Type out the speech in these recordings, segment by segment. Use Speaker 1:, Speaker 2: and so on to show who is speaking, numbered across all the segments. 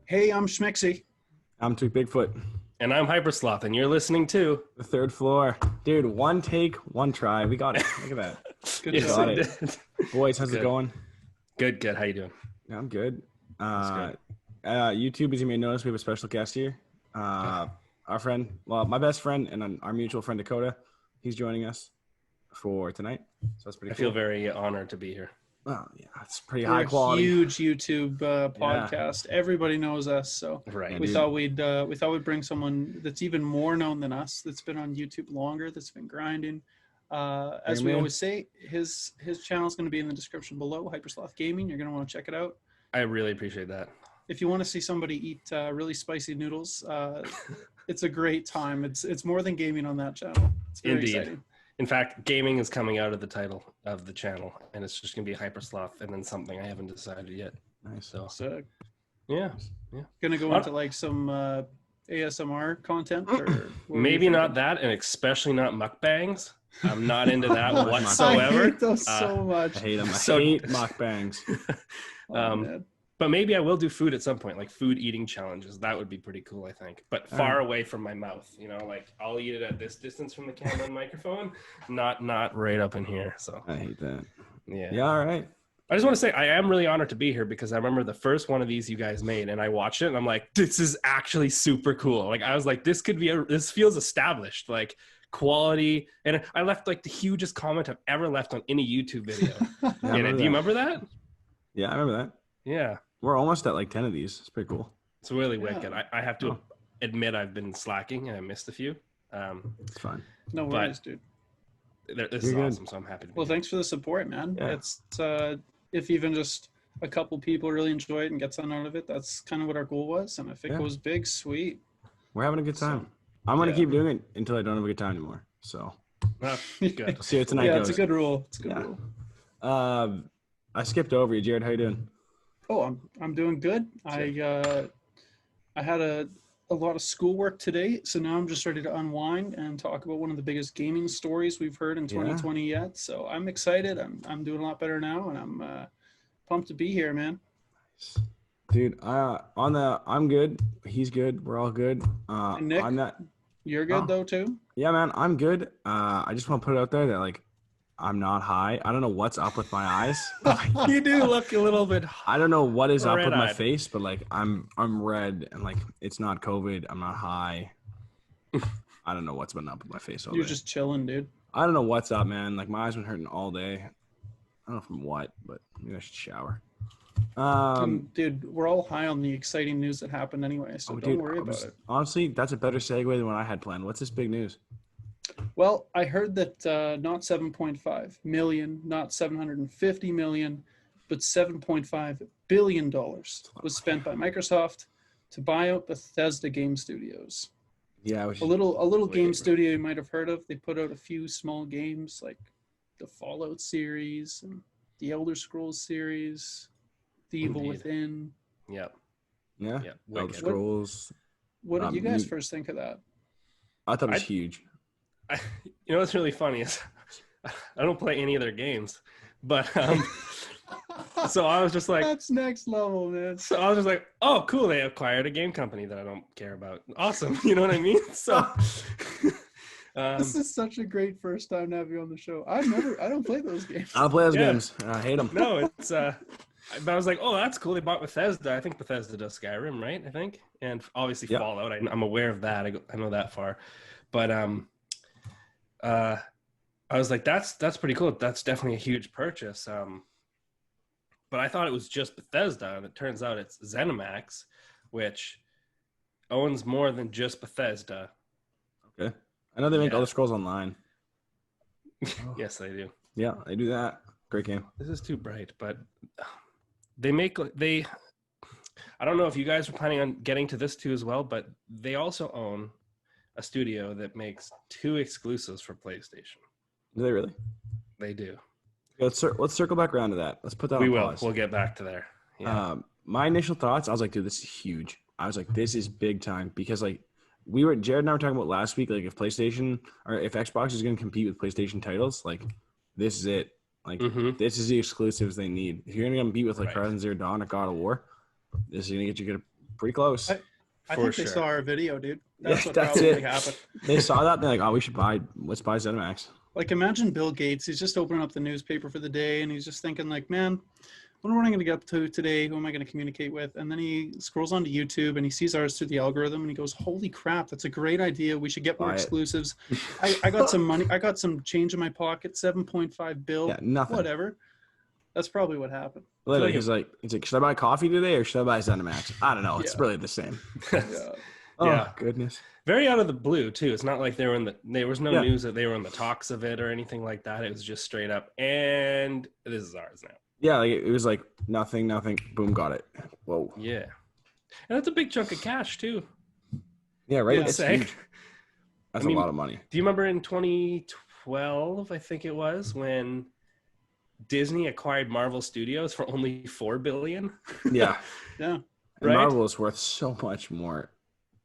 Speaker 1: Hey, I'm Shmicksy.
Speaker 2: I'm Too Bigfoot.
Speaker 3: And I'm HyperSloth, and you're listening to
Speaker 2: The third floor. Dude, one take, one try. We got it. Look at that.
Speaker 1: Good
Speaker 3: Yes,
Speaker 1: job.
Speaker 3: we
Speaker 2: Got it.
Speaker 3: did.
Speaker 2: Boys, how's it
Speaker 3: Good.
Speaker 2: going?
Speaker 3: Good. How you doing?
Speaker 2: Yeah, I'm good.
Speaker 3: That's
Speaker 2: YouTube, as you may notice, we have a special guest here. Our friend, well, my best friend and our mutual friend Dakota, he's joining us for tonight. So that's pretty
Speaker 3: I
Speaker 2: cool.
Speaker 3: feel very honored to be here.
Speaker 2: Oh, yeah, it's pretty
Speaker 1: We're
Speaker 2: high
Speaker 1: a
Speaker 2: quality.
Speaker 1: huge YouTube podcast. Everybody knows us, so
Speaker 3: Right.
Speaker 2: Yeah,
Speaker 1: we
Speaker 2: dude.
Speaker 1: thought we'd bring someone that's even more known than us, that's been on YouTube longer, that's been grinding. As
Speaker 2: Hey,
Speaker 1: we
Speaker 2: man.
Speaker 1: always say, his channel is going to be in the description below. HyperSloth Gaming. You're going to want to check it out.
Speaker 3: I really appreciate that.
Speaker 1: If you want to see somebody eat really spicy noodles, it's a great time. It's more than gaming on that channel. It's very
Speaker 3: Indeed.
Speaker 1: exciting.
Speaker 3: In fact, gaming is coming out of the title of the channel, and it's just going to be HyperSloth and then something I haven't decided yet.
Speaker 2: Nice.
Speaker 3: So,
Speaker 1: So
Speaker 3: yeah.
Speaker 1: going to go into like some ASMR content, or what were you
Speaker 3: Maybe not
Speaker 1: thinking?
Speaker 3: that, and especially not mukbangs. I'm not into that
Speaker 2: Oh,
Speaker 3: whatsoever.
Speaker 1: I hate those so much.
Speaker 2: I hate them. I
Speaker 3: So-
Speaker 2: hate mukbangs.
Speaker 1: Oh, man.
Speaker 3: But maybe I will do food at some point, like food eating challenges. That would be pretty cool, I think. But far away from my mouth, like I'll eat it at this distance from the camera and microphone, not right up in here. So
Speaker 2: I hate that.
Speaker 3: yeah.
Speaker 2: Yeah, all right.
Speaker 3: I just want to say I am really honored to be here because I remember the first one of these you guys made, and I watched it, and I'm like, this is actually super cool. Like I was like, this feels established, like quality, and I left like the hugest comment I've ever left on any YouTube video.
Speaker 2: Yeah, I
Speaker 3: Do you remember that?
Speaker 2: Yeah, I remember that.
Speaker 3: Yeah.
Speaker 2: We're almost at like 10 of these. It's pretty cool.
Speaker 3: It's really
Speaker 1: Yeah.
Speaker 3: wicked. I have to admit I've been slacking and I missed a few.
Speaker 2: It's fun.
Speaker 1: No
Speaker 3: But-
Speaker 1: worries, dude.
Speaker 3: This
Speaker 2: You're
Speaker 3: is
Speaker 2: good.
Speaker 3: awesome, so I'm happy to be
Speaker 1: Well,
Speaker 3: here.
Speaker 1: thanks for the support, man.
Speaker 2: Yeah.
Speaker 1: It's if even just a couple people really enjoy it and get something out of it, that's kind of what our goal was. And if it
Speaker 2: Yeah.
Speaker 1: goes big, sweet.
Speaker 2: We're having a good time. I'm going to
Speaker 1: yeah.
Speaker 2: keep doing it until I don't have a good time anymore. So
Speaker 3: Oh, good.
Speaker 2: we'll see how tonight
Speaker 1: Yeah,
Speaker 2: goes.
Speaker 1: it's a good rule. It's a good
Speaker 2: Yeah.
Speaker 1: rule.
Speaker 2: I skipped over you. Jared, how you doing?
Speaker 1: Oh, I'm doing good. I had a lot of schoolwork today, so now I'm just ready to unwind and talk about one of the biggest gaming stories we've heard in 2020 yet. So I'm excited. I'm doing a lot better now, and I'm pumped to be here, man.
Speaker 2: Dude, I'm good. He's good. We're all good.
Speaker 1: And Nick?
Speaker 2: I'm not.
Speaker 1: You're good
Speaker 2: Oh.
Speaker 1: though too.
Speaker 2: Yeah, man, I'm good. I just want to put it out there that like I'm not high. I don't know what's up with my eyes.
Speaker 3: You do look a little bit.
Speaker 2: I don't know what is up with my
Speaker 3: Red-eyed.
Speaker 2: face, but like I'm red and like it's not COVID. I'm not high. I don't know what's been up with my face all
Speaker 1: You're
Speaker 2: day.
Speaker 1: just chilling, dude.
Speaker 2: I don't know what's up, man. Like my eyes been hurting all day. I don't know from what, but maybe I should shower.
Speaker 1: Dude, we're all high on the exciting news that happened anyway, so don't
Speaker 2: dude,
Speaker 1: worry about it.
Speaker 2: honestly, that's a better segue than what I had planned. What's this big news?
Speaker 1: Well, I heard that not 7.5 million, not 750 million, but 7.5 billion dollars was spent by Microsoft to buy out Bethesda game studios.
Speaker 2: Yeah,
Speaker 1: A little game
Speaker 3: Wait.
Speaker 1: studio you might have heard of. They put out a few small games like the Fallout series and the Elder Scrolls series, The Evil
Speaker 3: Indeed.
Speaker 1: Within.
Speaker 3: Yep.
Speaker 2: yeah.
Speaker 3: Yep.
Speaker 2: Elder
Speaker 3: Wicked.
Speaker 2: Scrolls.
Speaker 1: What did you guys
Speaker 2: you-
Speaker 1: first think of that?
Speaker 2: I thought it was
Speaker 3: I-
Speaker 2: huge.
Speaker 3: You know what's really funny is I don't play any of their games, but so I was just like,
Speaker 1: That's next level, man.
Speaker 3: oh, cool, they acquired a game company that I don't care about. Awesome, you know what I mean? So,
Speaker 1: This is such a great first time to have you on the show. I don't play those games.
Speaker 2: I don't play those
Speaker 3: Yeah.
Speaker 2: games. I hate them.
Speaker 3: no, it's but I was like, oh, that's cool. They bought Bethesda. I think Bethesda does Skyrim, right? I think, and obviously
Speaker 2: Yep.
Speaker 3: Fallout. I'm aware of that. I know that far, but I was like, that's pretty cool. That's definitely a huge purchase. But I thought it was just Bethesda, and it turns out it's ZeniMax, which owns more than just Bethesda.
Speaker 2: Okay. I know they make
Speaker 3: Yeah.
Speaker 2: Elder Scrolls Online.
Speaker 3: Yes, they do.
Speaker 2: Yeah, they do that. Great game.
Speaker 3: This is too bright, but they. I don't know if you guys are planning on getting to this too as well, but they also own a studio that makes 2 exclusives for PlayStation.
Speaker 2: Do they really?
Speaker 3: They do.
Speaker 2: Let's circle back around to that. Let's put that
Speaker 3: We
Speaker 2: on
Speaker 3: will.
Speaker 2: pause.
Speaker 3: We'll get back to there. Yeah.
Speaker 2: My initial thoughts, I was like, dude, this is huge. I was like, this is big time because like Jared and I were talking about last week, like if PlayStation or if Xbox is going to compete with PlayStation titles, like this is it. Like this is the exclusives they need. If you're going to compete with like
Speaker 3: Right.
Speaker 2: Horizon Zero Dawn or God of War, this is going to get you pretty close.
Speaker 1: I
Speaker 3: For
Speaker 1: think
Speaker 3: sure.
Speaker 1: they saw our video, dude.
Speaker 2: Yeah,
Speaker 1: That's what
Speaker 2: that's
Speaker 1: probably
Speaker 2: it.
Speaker 1: happened.
Speaker 2: They saw that. They're like, oh, let's buy ZeniMax.
Speaker 1: Like, imagine Bill Gates. He's just opening up the newspaper for the day, and he's just thinking, like, man, what am I going to get up to today? Who am I going to communicate with? And then he scrolls onto YouTube, and he sees ours through the algorithm, and he goes, holy crap, that's a great idea. We should get more
Speaker 2: Buy it.
Speaker 1: exclusives. I got some money. I got some change in my pocket, 7.5 bill,
Speaker 2: Yeah, nothing.
Speaker 1: whatever. That's probably what happened.
Speaker 2: Literally, he's like, should I buy coffee today or should I buy ZeniMax? I don't know. It's
Speaker 1: Yeah.
Speaker 2: really the same.
Speaker 1: Yeah.
Speaker 2: Oh,
Speaker 3: Yeah.
Speaker 2: goodness.
Speaker 3: Very out of the blue too. It's not like there was no
Speaker 2: Yeah.
Speaker 3: news that they were in the talks of it or anything like that. It was just straight up, and this is ours now.
Speaker 2: Yeah, like it was like nothing. Boom, got it. Whoa.
Speaker 3: Yeah, and that's a big chunk of cash too.
Speaker 2: Yeah, right.
Speaker 1: Yeah.
Speaker 2: It's
Speaker 3: Say.
Speaker 2: huge. That's
Speaker 3: I mean,
Speaker 2: a lot of money.
Speaker 3: Do you remember in 2012, I think it was, when Disney acquired Marvel Studios for only $4 billion?
Speaker 2: Yeah.
Speaker 1: Yeah.
Speaker 2: And
Speaker 3: Right?
Speaker 2: Marvel is worth so much more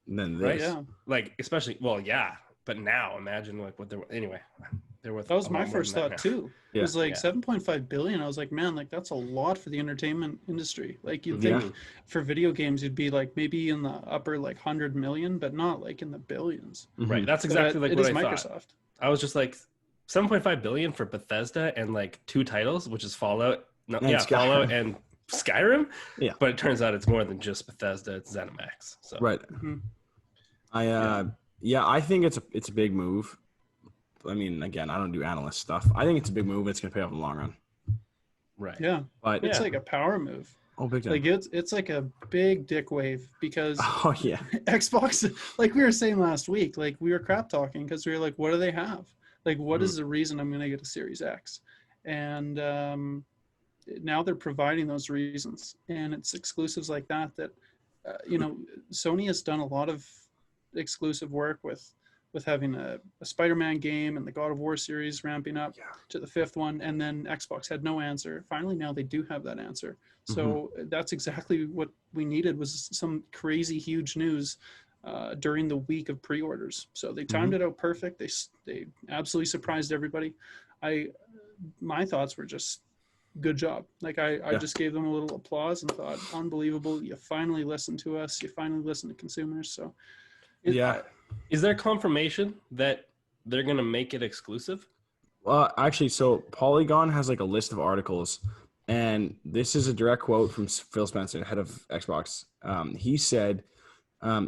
Speaker 2: than this.
Speaker 3: Right,
Speaker 1: Yeah.
Speaker 3: Like, especially, well, yeah, but now imagine like what they're anyway. They're worth.
Speaker 1: That was
Speaker 3: a
Speaker 1: my
Speaker 3: lot more
Speaker 1: first
Speaker 3: than that
Speaker 1: thought
Speaker 3: now.
Speaker 1: too. It
Speaker 2: Yeah.
Speaker 1: was like
Speaker 3: Yeah.
Speaker 1: 7.5 billion. I was like, man, like that's a lot for the entertainment industry. Like you'd
Speaker 2: Yeah.
Speaker 1: think for video games, you'd be like maybe in the upper like 100 million, but not like in the billions.
Speaker 2: Mhm.
Speaker 3: Right, that's
Speaker 1: But
Speaker 3: exactly like
Speaker 1: it
Speaker 3: what
Speaker 1: is
Speaker 3: I thought.
Speaker 1: Microsoft.
Speaker 3: I was just like 7.5 billion for Bethesda and like 2 titles, which is Fallout. No,
Speaker 2: And
Speaker 3: yeah,
Speaker 2: Skyrim.
Speaker 3: Fallout and Skyrim.
Speaker 2: Yeah.
Speaker 3: But it turns out it's more than just Bethesda. It's ZeniMax. So
Speaker 2: Right.
Speaker 1: Mhm.
Speaker 2: I think it's a big move. I mean, again, I don't do analyst stuff. I think it's a big move. It's gonna pay off in the long run.
Speaker 3: right.
Speaker 1: Yeah,
Speaker 2: But
Speaker 1: it's
Speaker 3: Yeah.
Speaker 1: like a power move.
Speaker 2: oh, big time.
Speaker 1: Like it's like a big dick wave because
Speaker 2: Oh yeah.
Speaker 1: Xbox, like we were saying last week, like we were crap talking because we were like, what do they have? Like, what is the reason I'm going to get a Series X? And now they're providing those reasons, and it's exclusives like that. Sony has done a lot of exclusive work with having a Spider-Man game and the God of War series ramping up to the 5th one, and then Xbox had no answer. Finally, now they do have that answer. So that's exactly what we needed, was some crazy huge news during the week of pre-orders. So they timed it out perfect. They absolutely surprised everybody. My thoughts were just good job. Like I just gave them a little applause and thought, unbelievable. You finally listened to us. You finally listened to consumers. So
Speaker 3: Is there confirmation that they're going to make it exclusive?
Speaker 2: Well, actually, so Polygon has like a list of articles, and this is a direct quote from Phil Spencer, head of Xbox. He said,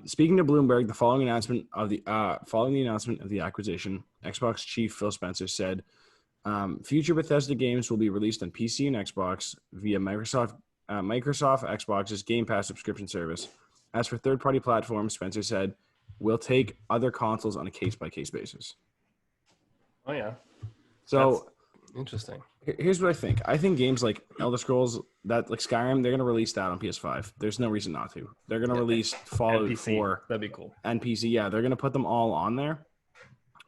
Speaker 2: speaking to Bloomberg, following the announcement of the acquisition, Xbox chief Phil Spencer said, future Bethesda games will be released on PC and Xbox via Microsoft Xbox's Game Pass subscription service. As for third-party platforms, Spencer said, we'll take other consoles on a case-by-case basis.
Speaker 3: Oh yeah.
Speaker 2: So
Speaker 3: that's interesting.
Speaker 2: Here's what I think. I think games like Elder Scrolls, that like Skyrim, they're gonna release that on PS5. There's no reason not to. They're gonna release Fallout
Speaker 3: NPC,
Speaker 2: 4
Speaker 3: that'd be cool.
Speaker 2: and PC. Yeah, they're gonna put them all on there.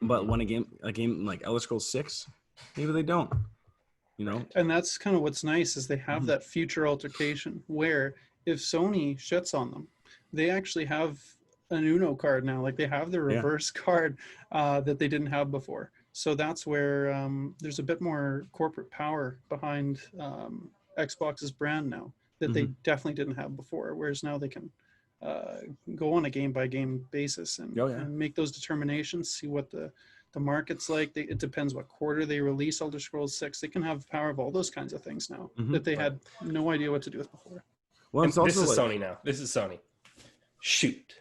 Speaker 2: But when a game like Elder Scrolls 6, maybe they don't. You know?
Speaker 1: And that's kind of what's nice, is they have that future altercation where if Sony shits on them, they actually have an Uno card now. Like they have the reverse card that they didn't have before. So that's where there's a bit more corporate power behind Xbox's brand now that they definitely didn't have before. Whereas now they can go on a game-by-game basis and make those determinations, see what the market's like. It depends what quarter they release Elder Scrolls 6. They can have power of all those kinds of things now that they had no idea what to do with before.
Speaker 2: Well, it's also
Speaker 3: this is Sony now. This is Sony. Shoot.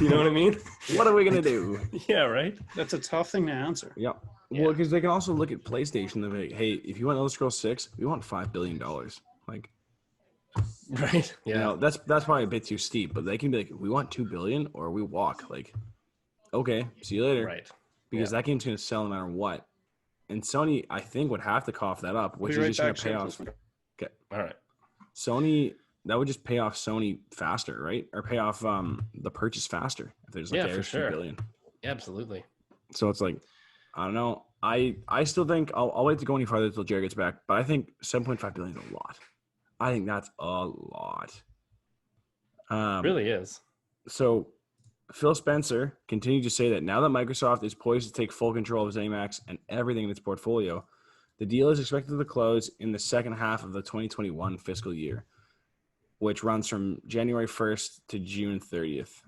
Speaker 3: You know what I mean?
Speaker 2: What are we gonna do?
Speaker 3: Yeah, right.
Speaker 1: That's a tough thing to answer.
Speaker 2: Yeah. Well, because they can also look at PlayStation and be like, hey, if you want Elder Scrolls 6, we want $5 billion. Like,
Speaker 3: right. Yeah.
Speaker 2: You know, that's probably a bit too steep, but they can be like, we want $2 billion or we walk. Like, okay, see you later.
Speaker 3: Right.
Speaker 2: Because that game's gonna sell no matter what. And Sony, I think, would have to cough that up, which is just gonna pay off. Okay.
Speaker 3: All right.
Speaker 2: Sony, that would just pay off Sony faster, right? Or pay off the purchase faster if there's like
Speaker 3: for sure.
Speaker 2: $2 billion.
Speaker 3: Yeah, absolutely.
Speaker 2: So it's like, I don't know. I still think I'll wait to go any farther until Jared gets back, but I think 7.5 billion is a lot. I think that's a lot.
Speaker 3: It really is.
Speaker 2: So Phil Spencer continued to say that now that Microsoft is poised to take full control of ZeniMax and everything in its portfolio, the deal is expected to close in the second half of the 2021 fiscal year. which runs from January 1st to June 30th.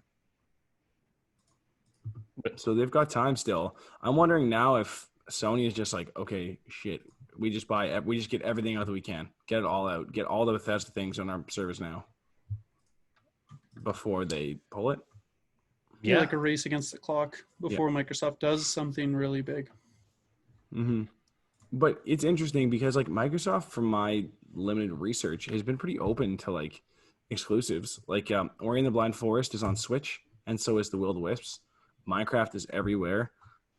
Speaker 2: So they've got time still. I'm wondering now if Sony is just like, okay, shit, we just get everything out that we can, get it all out, get all the Bethesda things on our service now before they pull it.
Speaker 1: Yeah, like a race against the clock before Microsoft does something really big.
Speaker 2: Mm-hmm. But it's interesting because like Microsoft, from my limited research, has been pretty open to like exclusives. Like Ori and the Blind Forest is on Switch, and so is the Will of the Wisps. Minecraft is everywhere.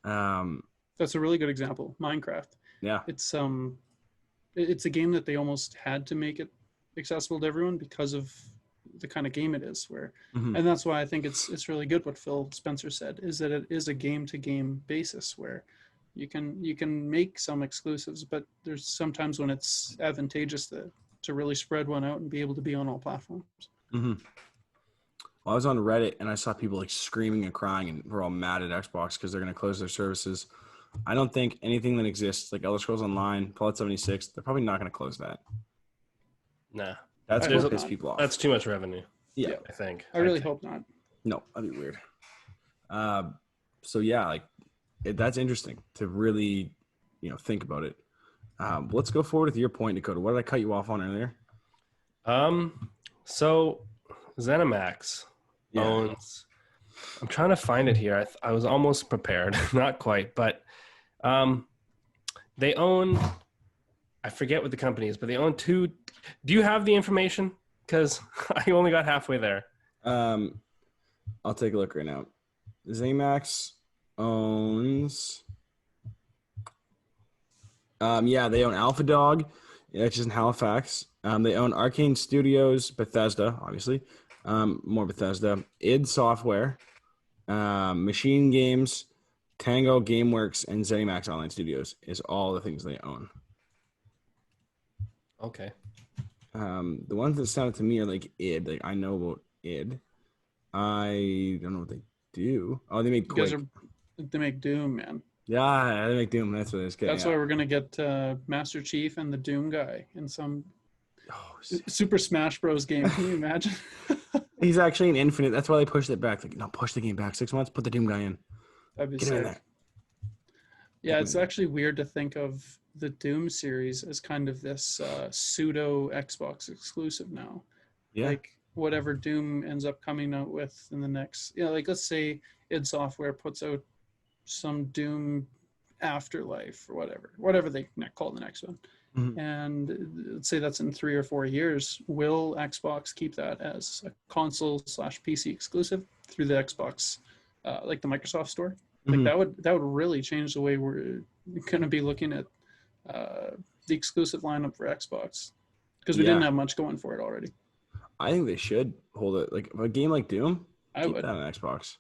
Speaker 1: That's a really good example. Minecraft.
Speaker 2: Yeah.
Speaker 1: It's a game that they almost had to make it accessible to everyone because of the kind of game it is, and that's why I think it's really good what Phil Spencer said, is that it is a game to game basis where you can make some exclusives, but there's sometimes when it's advantageous to really spread one out and be able to be on all platforms.
Speaker 2: Well, I was on Reddit and I saw people like screaming and crying, and we're all mad at Xbox because they're going to close their services. I don't think anything that exists, like Elder Scrolls Online, Fallout 76, they're probably not going to close that.
Speaker 3: Nah.
Speaker 2: That's what pisses people off.
Speaker 3: That's too much revenue.
Speaker 2: Yeah.
Speaker 3: I think.
Speaker 1: I really hope not.
Speaker 2: No, that'd be weird. So yeah, like that's interesting to really, think about it. Let's go forward with your point, Dakota. What did I cut you off on earlier?
Speaker 3: So ZeniMax owns. I'm trying to find it here. I was almost prepared, not quite, but they own. I forget what the company is, but they own two. Do you have the information? Because I only got halfway there.
Speaker 2: I'll take a look right now. ZeniMax owns. They own Alpha Dog, which is in Halifax. They own Arcane Studios, Bethesda, obviously. More Bethesda. id Software, Machine Games, Tango GameWorks, and ZeniMax Online Studios is all the things they own.
Speaker 3: Okay.
Speaker 2: The ones that sounded to me are like id. Like I know about id. I don't know what they do. Oh, they make Quake.
Speaker 1: They make Doom, man.
Speaker 2: Yeah, they make Doom. That's what it's getting.
Speaker 1: That's why we're gonna get Master Chief and the Doom guy in some Super Smash Bros. Game. Can you imagine?
Speaker 2: He's actually an Infinite. That's why they pushed it back. Like, no, push the game back 6 months. Put the Doom guy in.
Speaker 1: That'd be sick. Yeah, it's actually weird to think of the Doom series as kind of this pseudo Xbox exclusive now.
Speaker 2: Yeah.
Speaker 1: Like whatever Doom ends up coming out with in the next, like let's say id Software puts out some Doom Afterlife or whatever they call the next one.
Speaker 2: Mm-hmm.
Speaker 1: And let's say that's in 3 or 4 years. Will Xbox keep that as a console/PC exclusive through the Xbox, like the Microsoft Store? Like that would really change the way we're going to be looking at the exclusive lineup for Xbox, because we didn't have much going for it already.
Speaker 2: I think they should hold it. Like a game like Doom, keep that on Xbox.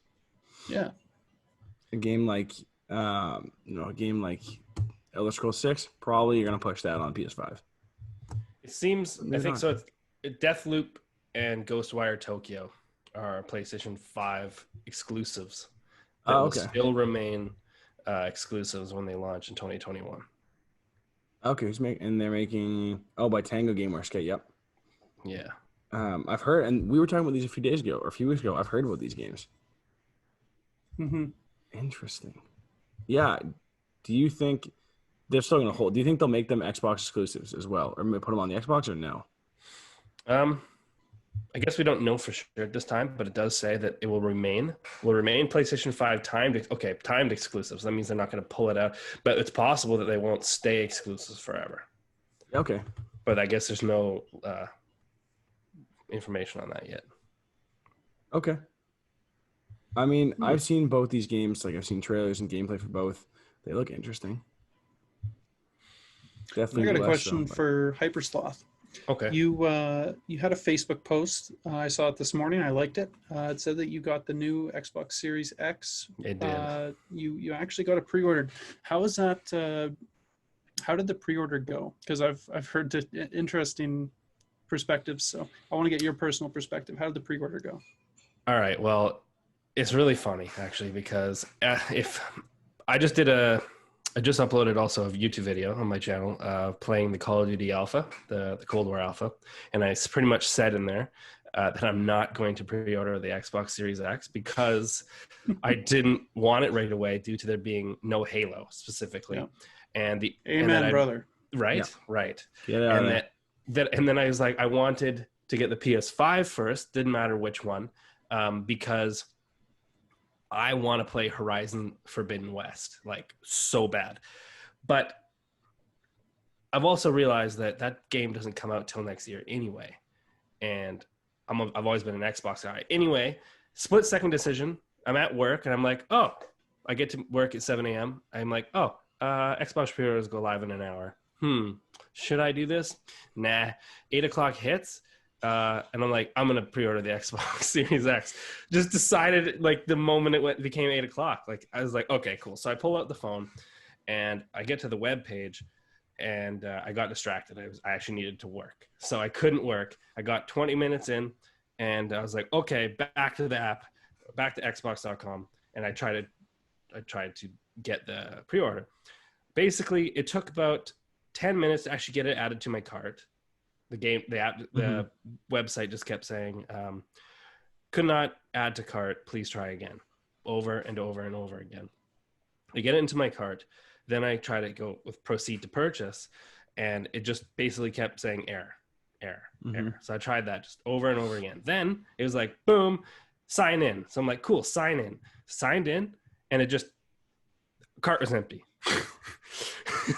Speaker 2: Yeah. A game like Elder Scrolls 6, probably you're gonna push that on PS5.
Speaker 3: It seems. I think so. It's Deathloop and Ghostwire Tokyo are PlayStation 5 exclusives. That will still remain exclusives when they launch in 2021.
Speaker 2: Okay, they're making by Tango GameWorks. Okay, yep.
Speaker 3: Yeah.
Speaker 2: I've heard, and we were talking about these a few weeks ago. I've heard about these games. Interesting. Yeah. Do you think they're still going to hold? Do you think they'll make them Xbox exclusives as well, or put them on the Xbox, or no?
Speaker 3: I guess we don't know for sure at this time, but it does say that it will remain PlayStation 5 timed exclusives. That means they're not going to pull it out, but it's possible that they won't stay exclusives forever.
Speaker 2: Okay.
Speaker 3: But I guess there's no information on that yet.
Speaker 2: Okay. I mean, I've seen both these games. Like I've seen trailers and gameplay for both. They look interesting. Definitely.
Speaker 1: I got a question for HyperSloth.
Speaker 3: Okay.
Speaker 1: You had a Facebook post. I saw it this morning. I liked it. It said that you got the new Xbox Series X.
Speaker 3: It did.
Speaker 1: You actually got it pre-ordered. How is that? How did the pre-order go? Because I've heard interesting perspectives. So I want to get your personal perspective. How did the pre-order go?
Speaker 3: All right. Well, it's really funny actually, because if I just did a I just uploaded also a YouTube video on my channel playing the Call of Duty Alpha, the Cold War Alpha, and I pretty much said in there that I'm not going to pre-order the Xbox Series X because I didn't want it right away due to there being no Halo specifically, and the
Speaker 1: Amen, brother.
Speaker 3: Right,
Speaker 2: Yeah.
Speaker 3: right,
Speaker 2: Get out
Speaker 3: and
Speaker 2: of there.
Speaker 3: and then I was like, I wanted to get the PS5 first, didn't matter which one, because I want to play Horizon Forbidden West like so bad. But I've also realized that that game doesn't come out till next year anyway. And I've always been an Xbox guy. Anyway, split second decision. I'm at work and I'm like, oh, I get to work at 7 a.m. I'm like, oh, Xbox pre-orders go live in an hour. Should I do this? Nah. 8 o'clock hits. And I'm like, I'm gonna pre-order the Xbox Series X. Just decided like the moment it became 8 o'clock. Like I was like, okay, cool. So I pull out the phone, and I get to the web page, and I got distracted. I actually needed to work, so I couldn't work. I got 20 minutes in, and I was like, okay, back to the app, back to Xbox.com, and I tried to get the pre-order. Basically, it took about 10 minutes to actually get it added to my cart. The website just kept saying, could not add to cart, please try again, over and over and over again. I get it into my cart, then I try to go with proceed to purchase, and it just basically kept saying error. So I tried that just over and over again. Then it was like, boom, sign in. So I'm like, cool, sign in. Signed in, and it just, cart was empty.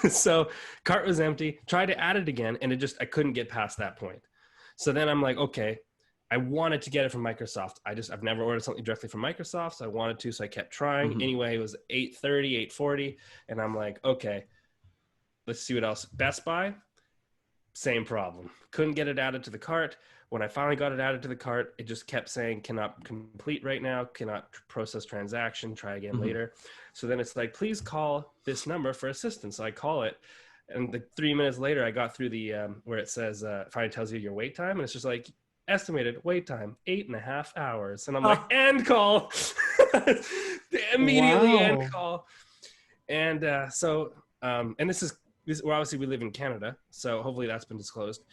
Speaker 3: So cart was empty, tried to add it again, and I couldn't get past that point. So then I'm like, okay, I wanted to get it from Microsoft. I've never ordered something directly from Microsoft, so I wanted to, so I kept trying. Anyway, it was 8:30, 8:40, and I'm like, okay, let's see what else. Best Buy, same problem. Couldn't get it added to the cart. When I finally got it added to the cart, it just kept saying, cannot complete right now, cannot process transaction, try again later. So then it's like, please call this number for assistance. So I call it, and 3 minutes later, I got through the, where it says, finally tells you your wait time, and it's just like, estimated wait time, 8.5 hours. And I'm like, end call. Immediately end call. And and this is, well, obviously we live in Canada, so hopefully that's been disclosed.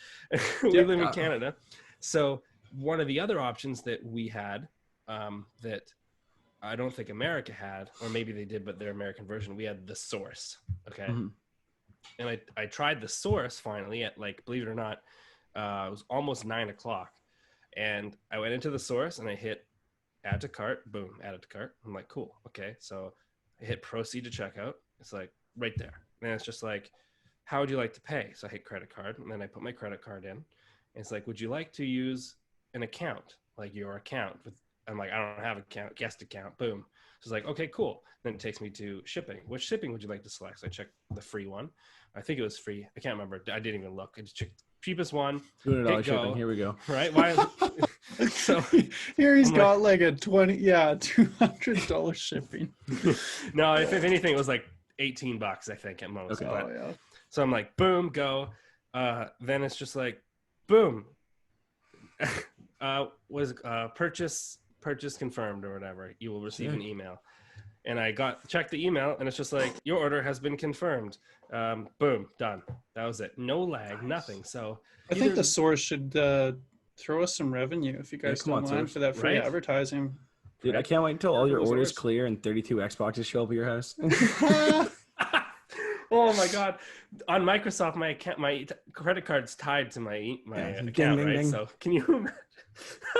Speaker 3: We live in Canada. So one of the other options that we had that I don't think America had, or maybe they did, but their American version, we had the Source. Okay. And I tried the Source finally at, like, believe it or not, it was almost 9 o'clock. And I went into the Source and I hit add to cart, boom, added to cart. I'm like, cool. Okay. So I hit proceed to checkout. It's like right there. And it's just like, how would you like to pay? So I hit credit card, and then I put my credit card in. And it's like, would you like to use an account, like your account? I'm like, I don't have an account, guest account, boom. So it's like, okay, cool. Then it takes me to shipping. Which shipping would you like to select? So I checked the free one. I think it was free. I can't remember. I didn't even look. I just checked cheapest one.
Speaker 2: $200 shipping. Here we go.
Speaker 3: Right? Why? So
Speaker 1: here he's got like a $200 shipping.
Speaker 3: No, if anything, it was like $18, I think, at most.
Speaker 2: Okay.
Speaker 3: But, so I'm like, boom, go. Then it's just like, boom. Was purchase confirmed or whatever. You will receive an email. And I checked the email, and it's just like, your order has been confirmed. Boom, done. That was it. No lag, nothing. So
Speaker 1: I think the Source should throw us some revenue if you guys don't mind for that free advertising.
Speaker 2: Dude, I can't wait until all your orders clear and 32 Xboxes show up at your house.
Speaker 3: Oh my God! On Microsoft, my credit card's tied to my account, right? Ding. So can you imagine?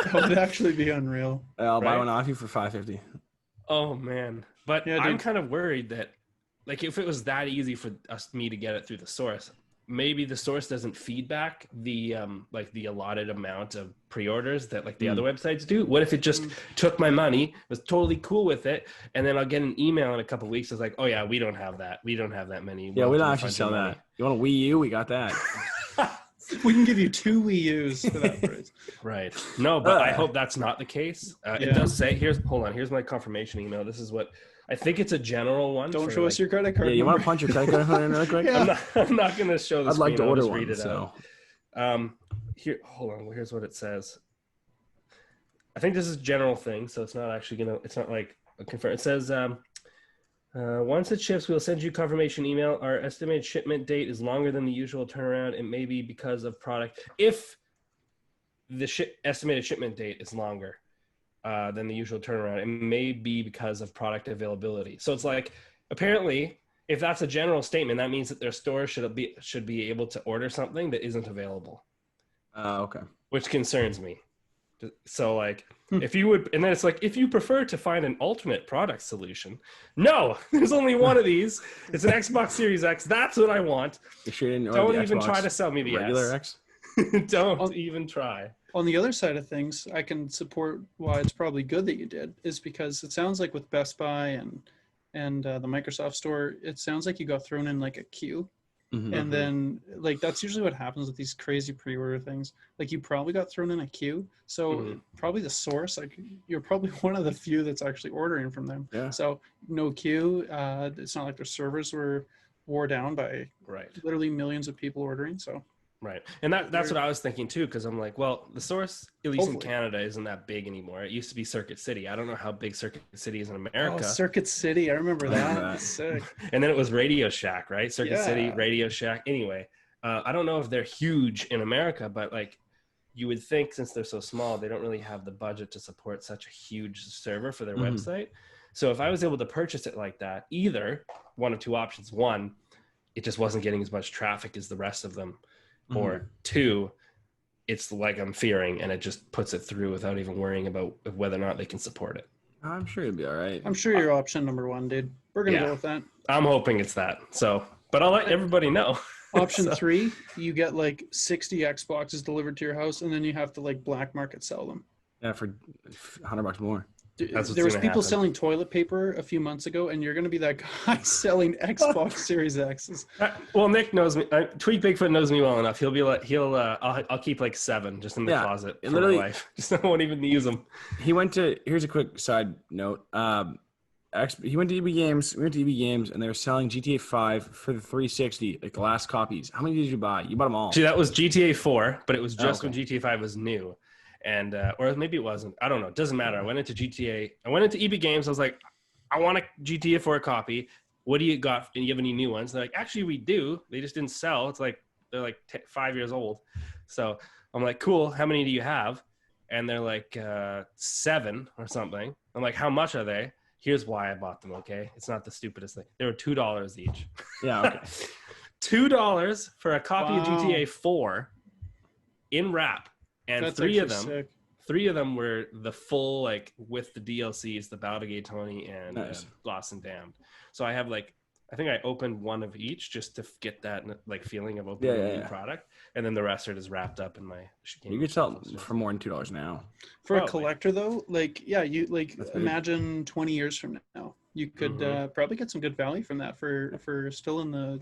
Speaker 1: That would actually be unreal.
Speaker 2: I'll buy one off you for $5.50.
Speaker 3: Oh man, but I'm kind of worried that, like, if it was that easy for me to get it through the Source, maybe the Source doesn't feedback the like the allotted amount of pre-orders that like the other websites do. What if it just took my money, was totally cool with it, and then I'll get an email in a couple of weeks that's like, oh yeah, we don't have that many.
Speaker 2: Yeah, we don't actually sell that. You want a Wii U? We got that.
Speaker 1: We can give you 2 Wii U's for that price.
Speaker 3: Right. No, but I hope that's not the case. It does say, here's my confirmation email. This is what, I think it's a general one.
Speaker 1: Don't show us your credit card.
Speaker 2: Yeah, you want to punch your credit card in really quick?
Speaker 3: Yeah. I'm not going to show this.
Speaker 2: I'd like to order one.
Speaker 3: Read it out. Here, hold on. Here's what it says. I think this is a general thing, so it's not actually it's not like a confirm. It says, Once it ships, we'll send you confirmation email. Our estimated shipment date is longer than the usual turnaround. It may be because of product. If the estimated shipment date is longer than the usual turnaround, it may be because of product availability. So it's like, apparently, if that's a general statement, that means that their store should be able to order something that isn't available.
Speaker 2: Okay.
Speaker 3: Which concerns me. So like, if you would, and then it's like, if you prefer to find an alternate product solution, no, there's only one of these. It's an Xbox Series X. That's what I want. Don't even try to sell me the
Speaker 2: regular X.
Speaker 3: Don't even try.
Speaker 1: On the other side of things, I can support why it's probably good that you did, is because it sounds like with Best Buy and the Microsoft Store, it sounds like you got thrown in like a queue.
Speaker 2: Mm-hmm.
Speaker 1: And then like that's usually what happens with these crazy pre-order things. Like you probably got thrown in a queue, so probably the source, like you're probably one of the few that's actually ordering from them.
Speaker 2: Yeah.
Speaker 1: So no queue. It's not like their servers wore down by literally millions of people ordering. So
Speaker 3: right, and that's what I was thinking too, because I'm like, well, the source, at least in Canada, isn't that big anymore. It used to be Circuit City. I don't know how big Circuit City is in America.
Speaker 1: Oh, Circuit City, I remember that. Sick.
Speaker 3: And then it was Radio Shack, right? Circuit City, Radio Shack. Anyway, I don't know if they're huge in America, but like you would think since they're so small, they don't really have the budget to support such a huge server for their website. So if I was able to purchase it like that, either one of two options: one, it just wasn't getting as much traffic as the rest of them. Or two, it's like I'm fearing, and it just puts it through without even worrying about whether or not they can support it.
Speaker 2: I'm sure it'll be all right.
Speaker 1: I'm sure you're option number one, dude. We're gonna go with that.
Speaker 3: I'm hoping it's that. So, but I'll let everybody know.
Speaker 1: Option 3, you get like 60 Xboxes delivered to your house, and then you have to like black market sell them.
Speaker 2: Yeah, for $100 more.
Speaker 1: There was people selling toilet paper a few months ago, and you're going to be that guy selling Xbox Series X's.
Speaker 3: Well, Nick knows me. Tweak Bigfoot knows me well enough. He'll be like, I'll keep like 7 just in the closet for my life. Just I won't even use them.
Speaker 2: Here's a quick side note. He went to EB Games. We went to EB Games, and they were selling GTA 5 for the 360, like the last copies. How many did you buy? You bought them all.
Speaker 3: See, that was GTA 4, but it was just when GTA 5 was new. And or maybe it wasn't. I don't know. It doesn't matter. I went into EB Games. I was like, I want a GTA 4 copy. What do you got? And you have any new ones? They're like, actually, we do. They just didn't sell. It's like they're like 5 years old. So I'm like, cool. How many do you have? And they're like 7 or something. I'm like, how much are they? Here's why I bought them. Okay, it's not the stupidest thing. They were $2 each.
Speaker 2: Yeah. Okay.
Speaker 3: $2 for a copy of GTA 4 in wrap. And
Speaker 1: That's
Speaker 3: three of them were the full, like with the DLCs, the Battle Gate Tony and Lost and Damned. So I have like, I think I opened one of each just to get that like feeling of opening a new product, and then the rest are just wrapped up in my.
Speaker 2: You could sell it for more than $2 now.
Speaker 1: For a collector, though, like you like imagine 20 years from now, you could probably get some good value from that for still in the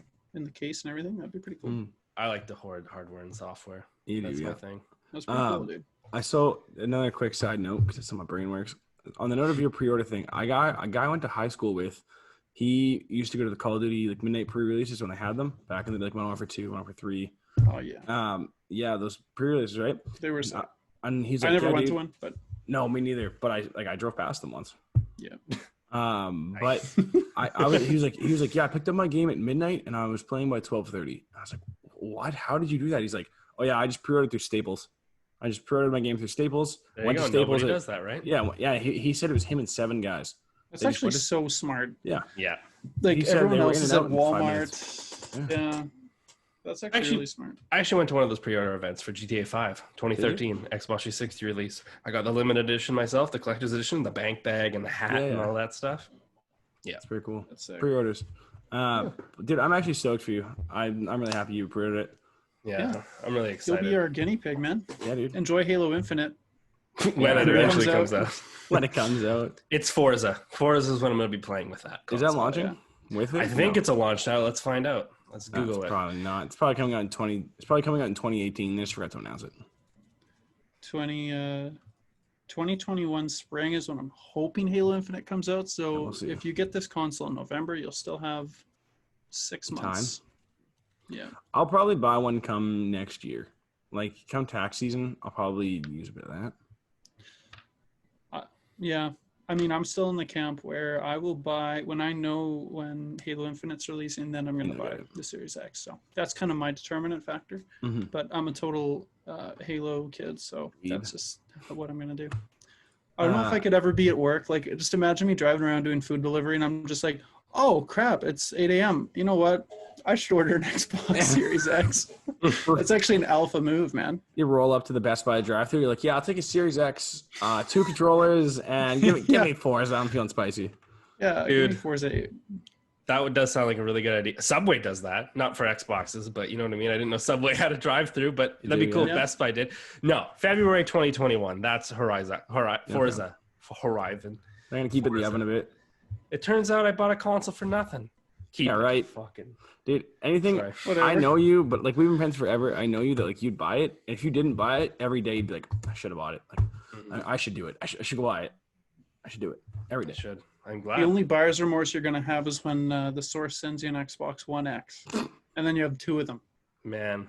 Speaker 1: case and everything. That'd be pretty cool.
Speaker 3: I like to hoard hardware and software. That's my thing.
Speaker 1: That's pretty cool, dude.
Speaker 2: I saw another quick side note because it's how my brain works. On the note of your pre-order thing, a guy I went to high school with. He used to go to the Call of Duty like midnight pre-releases when I had them back in the like 1 for 2, 1 for 3.
Speaker 1: Oh yeah.
Speaker 2: Yeah, those pre-releases, right?
Speaker 1: They were.
Speaker 2: And he's like,
Speaker 1: I never went to one, but
Speaker 2: no, me neither. But I drove past them once.
Speaker 1: Yeah.
Speaker 2: But he was like, yeah, I picked up my game at midnight and I was playing by 12:30. I was like, what? How did you do that? He's like, oh yeah, I just pre-ordered through Staples. I just pre-ordered my game through Staples.
Speaker 3: Went to Staples. Nobody does that, right?
Speaker 2: Yeah. He said it was him and 7 guys.
Speaker 1: That's actually so smart.
Speaker 2: Yeah.
Speaker 3: Yeah.
Speaker 1: Like everyone else is at Walmart. Yeah. That's actually really smart.
Speaker 3: I actually went to one of those pre-order events for GTA 5, 2013, Xbox 360 release. I got the limited edition myself, the collector's edition, the bank bag and the hat and all that stuff. Yeah.
Speaker 2: It's pretty cool.
Speaker 1: That's sick.
Speaker 2: Pre-orders. Dude, I'm actually stoked for you. I'm really happy you pre-ordered it.
Speaker 3: Yeah. I'm really excited.
Speaker 1: You'll be our guinea pig, man.
Speaker 2: Yeah, dude.
Speaker 1: Enjoy Halo Infinite.
Speaker 3: When it eventually comes out.
Speaker 2: When it comes out.
Speaker 3: It's Forza. Forza is when I'm going to be playing with that console.
Speaker 2: Is that launching with it?
Speaker 3: I think it's a launch now. Let's find out. Let's Google it.
Speaker 2: Probably not. It's probably coming out in 2018. They just forgot to announce it.
Speaker 1: 2021 spring is when I'm hoping Halo Infinite comes out. So if you get this console in November, you'll still have 6 months. Yeah.
Speaker 2: I'll probably buy one come next year. Like come tax season, I'll probably use a bit of that.
Speaker 1: Yeah. I mean, I'm still in the camp where I will buy when I know when Halo Infinite's releasing, then I'm going to buy the Series X. So that's kind of my determinant factor.
Speaker 2: Mm-hmm.
Speaker 1: But I'm a total Halo kid, so that's just what I'm going to do. I don't know if I
Speaker 2: Uh,
Speaker 1: could ever be at work. Like, just imagine me driving around doing food delivery, and I'm just like, oh crap, it's 8 a.m. You know what? I should order an Xbox Series X. That's actually an alpha move, man.
Speaker 2: You roll up to the Best Buy drive-thru. You're like, yeah, I'll take a Series X, 2 controllers, and give me 4s. I'm feeling spicy.
Speaker 1: Yeah,
Speaker 3: Dude.
Speaker 1: give me Forza 8.
Speaker 3: That does sound like a really good idea. Subway does that, not for Xboxes, but you know what I mean? I didn't know Subway had a drive-through, but that'd be cool if Best Buy did. No, February 2021. That's Forza. Horizon.
Speaker 2: They're going to keep it in the oven a bit.
Speaker 3: It turns out I bought a console for nothing.
Speaker 2: Right.
Speaker 3: Fucking.
Speaker 2: Dude, anything, I know you, but like we've been friends forever. I know you that like you'd buy it. And if you didn't buy it, every day you'd be like, I should have bought it. Like, I should do it. I should go buy it. I should do it every day.
Speaker 3: I should. I'm glad.
Speaker 1: The only buyer's remorse you're going to have is when the source sends you an Xbox One X, and then you have 2 of them.
Speaker 3: Man.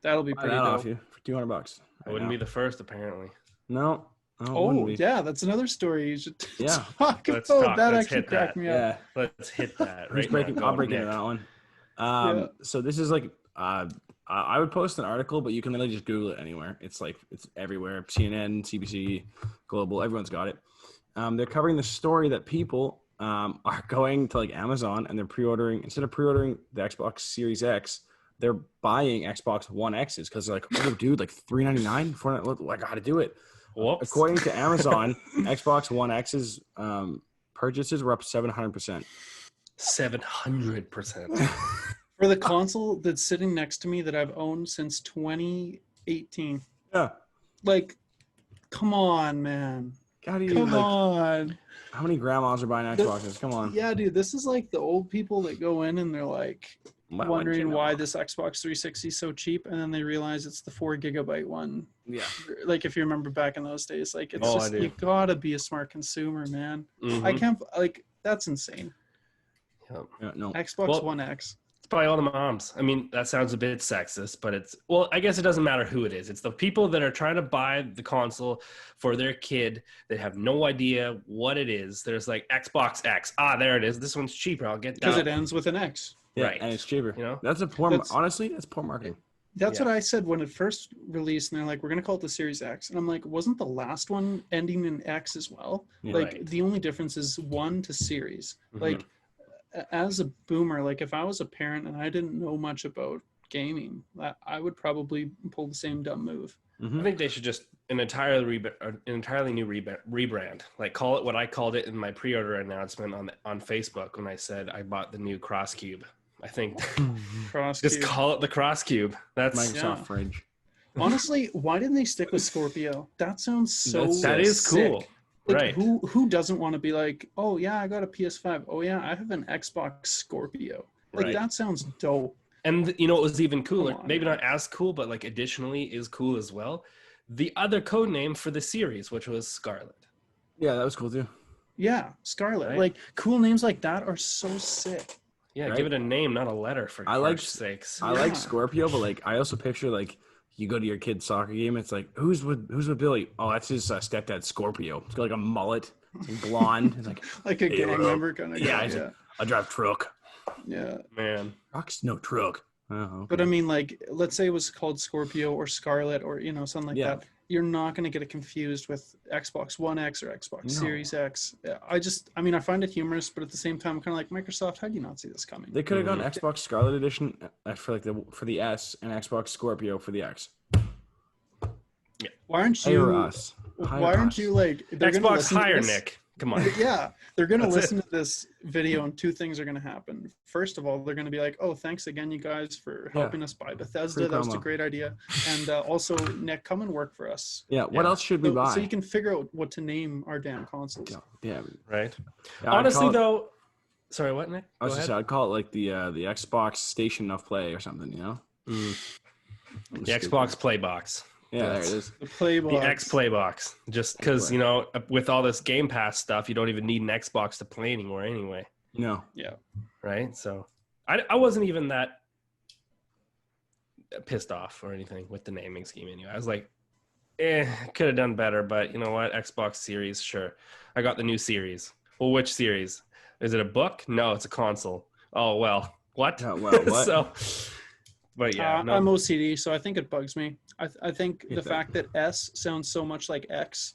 Speaker 1: That'll be pretty dope.
Speaker 2: Off you for $200.
Speaker 3: I wouldn't be the first, apparently.
Speaker 2: No.
Speaker 1: Oh, yeah, that's another story you should talk
Speaker 3: Let's
Speaker 1: about.
Speaker 3: talk.
Speaker 1: That
Speaker 3: Let's
Speaker 1: actually
Speaker 3: hit
Speaker 1: cracked me up.
Speaker 2: Yeah.
Speaker 3: Let's hit that.
Speaker 2: I'll break into that one. So this is like, I would post an article, but you can literally just Google it anywhere. It's like, it's everywhere. CNN, CBC, Global, everyone's got it. They're covering the story that people are going to like Amazon and they're pre-ordering, instead of pre-ordering the Xbox Series X, they're buying Xbox One X's because they're like, oh, dude, like $399, $499, I got to do it.
Speaker 3: Whoops.
Speaker 2: According to Amazon, Xbox One X's purchases were up 700%.
Speaker 3: 700%.
Speaker 1: For the console that's sitting next to me that I've owned since 2018.
Speaker 2: Yeah.
Speaker 1: Like, come on, man. Come on.
Speaker 2: How many grandmas are buying Xboxes? Come on.
Speaker 1: Yeah, dude, this is like the old people that go in and they're like wondering why this Xbox 360 is so cheap, and then they realize it's the 4 gigabyte one.
Speaker 2: Yeah.
Speaker 1: Like if you remember back in those days, like it's you gotta be a smart consumer, man.
Speaker 3: Mm-hmm.
Speaker 1: I can't that's insane.
Speaker 3: Yep.
Speaker 2: Yeah, no.
Speaker 1: Xbox One X.
Speaker 3: It's probably all the moms. I mean, that sounds a bit sexist, but I guess it doesn't matter who it is. It's the people that are trying to buy the console for their kid that have no idea what it is. There's like Xbox X. There it is. This one's cheaper. I'll get that.
Speaker 1: Because it ends with an X.
Speaker 2: Yeah,
Speaker 3: right.
Speaker 2: And it's cheaper.
Speaker 3: You know?
Speaker 2: That's honestly, that's poor marketing.
Speaker 1: That's what I said when it first released, and they're like, we're going to call it the Series X. And I'm like, wasn't the last one ending in X as well?
Speaker 2: Yeah.
Speaker 1: Like, the only difference is 1 to series.
Speaker 3: Mm-hmm.
Speaker 1: Like, as a boomer, like, if I was a parent and I didn't know much about gaming, I would probably pull the same dumb move.
Speaker 3: I think they should just an entirely new rebrand. Like, call it what I called it in my pre-order announcement on Facebook when I said I bought the new Cross Cube. I think just call it the Cross Cube. That's
Speaker 2: Microsoft Fridge.
Speaker 1: Honestly, why didn't they stick with Scorpio? That sounds
Speaker 3: that is
Speaker 1: sick.
Speaker 3: cool.
Speaker 1: Like,
Speaker 3: right.
Speaker 1: Who doesn't want to be like, oh yeah, I got a PS5. Oh yeah, I have an Xbox Scorpio. Like that sounds dope.
Speaker 3: And you know, it was even cooler. Maybe not as cool, but like additionally is cool as well. The other code name for the series, which was Scarlet.
Speaker 2: Yeah, that was cool too.
Speaker 1: Yeah, Scarlet.
Speaker 3: Right?
Speaker 1: Like cool names like that are so sick.
Speaker 3: Yeah,
Speaker 2: right?
Speaker 3: Give it a name, not a letter, for Christ's sakes.
Speaker 2: I like Scorpio, but like I also picture like you go to your kid's soccer game, it's like who's with Billy? Oh, that's his stepdad Scorpio. He's got like a mullet, it's blonde. It's like
Speaker 1: a gang member kind of guy.
Speaker 2: Yeah, I drive truck.
Speaker 1: Yeah,
Speaker 3: man.
Speaker 2: Truck's no truck. Oh, okay.
Speaker 1: But I mean, like, let's say it was called Scorpio or Scarlet or something like that. You're not going to get it confused with Xbox One X or Xbox Series X. I find it humorous, but at the same time, I'm kind of like, Microsoft, how do you not see this coming?
Speaker 2: They could have gone Xbox Scarlet Edition for the S and Xbox Scorpio for the X.
Speaker 3: Yeah.
Speaker 1: Why aren't you?
Speaker 2: Why
Speaker 1: aren't you like
Speaker 3: Xbox higher, Nick? Come on.
Speaker 1: Yeah, they're going to listen to this video, and 2 things are going to happen. First of all, they're going to be like, "Oh, thanks again, you guys, for helping us buy Bethesda. That was a great idea." And also, Nick, come and work for us.
Speaker 2: Yeah. What else should we buy?
Speaker 1: So you can figure out what to name our damn consoles.
Speaker 2: Yeah.
Speaker 3: Right.
Speaker 2: Yeah,
Speaker 3: honestly, though, sorry, what, Nick?
Speaker 2: I was just saying, I'd call it like the Xbox Station of Play or something. You know.
Speaker 3: The Xbox Play Box.
Speaker 2: Yeah, there it is.
Speaker 1: The Play Box.
Speaker 3: The X Play Box. Just because, with all this Game Pass stuff, you don't even need an Xbox to play anymore anyway.
Speaker 2: No.
Speaker 1: Yeah.
Speaker 3: Right? So I wasn't even that pissed off or anything with the naming scheme anyway. I was like, Could have done better, but you know what? Xbox Series, sure. I got the new series. Well, which series? Is it a book? No, it's a console. Oh well, what?
Speaker 2: Well, what?
Speaker 3: So, but yeah, no.
Speaker 1: I'm OCD, so I think it bugs me. I think the
Speaker 2: that.
Speaker 1: fact that S sounds so much like X,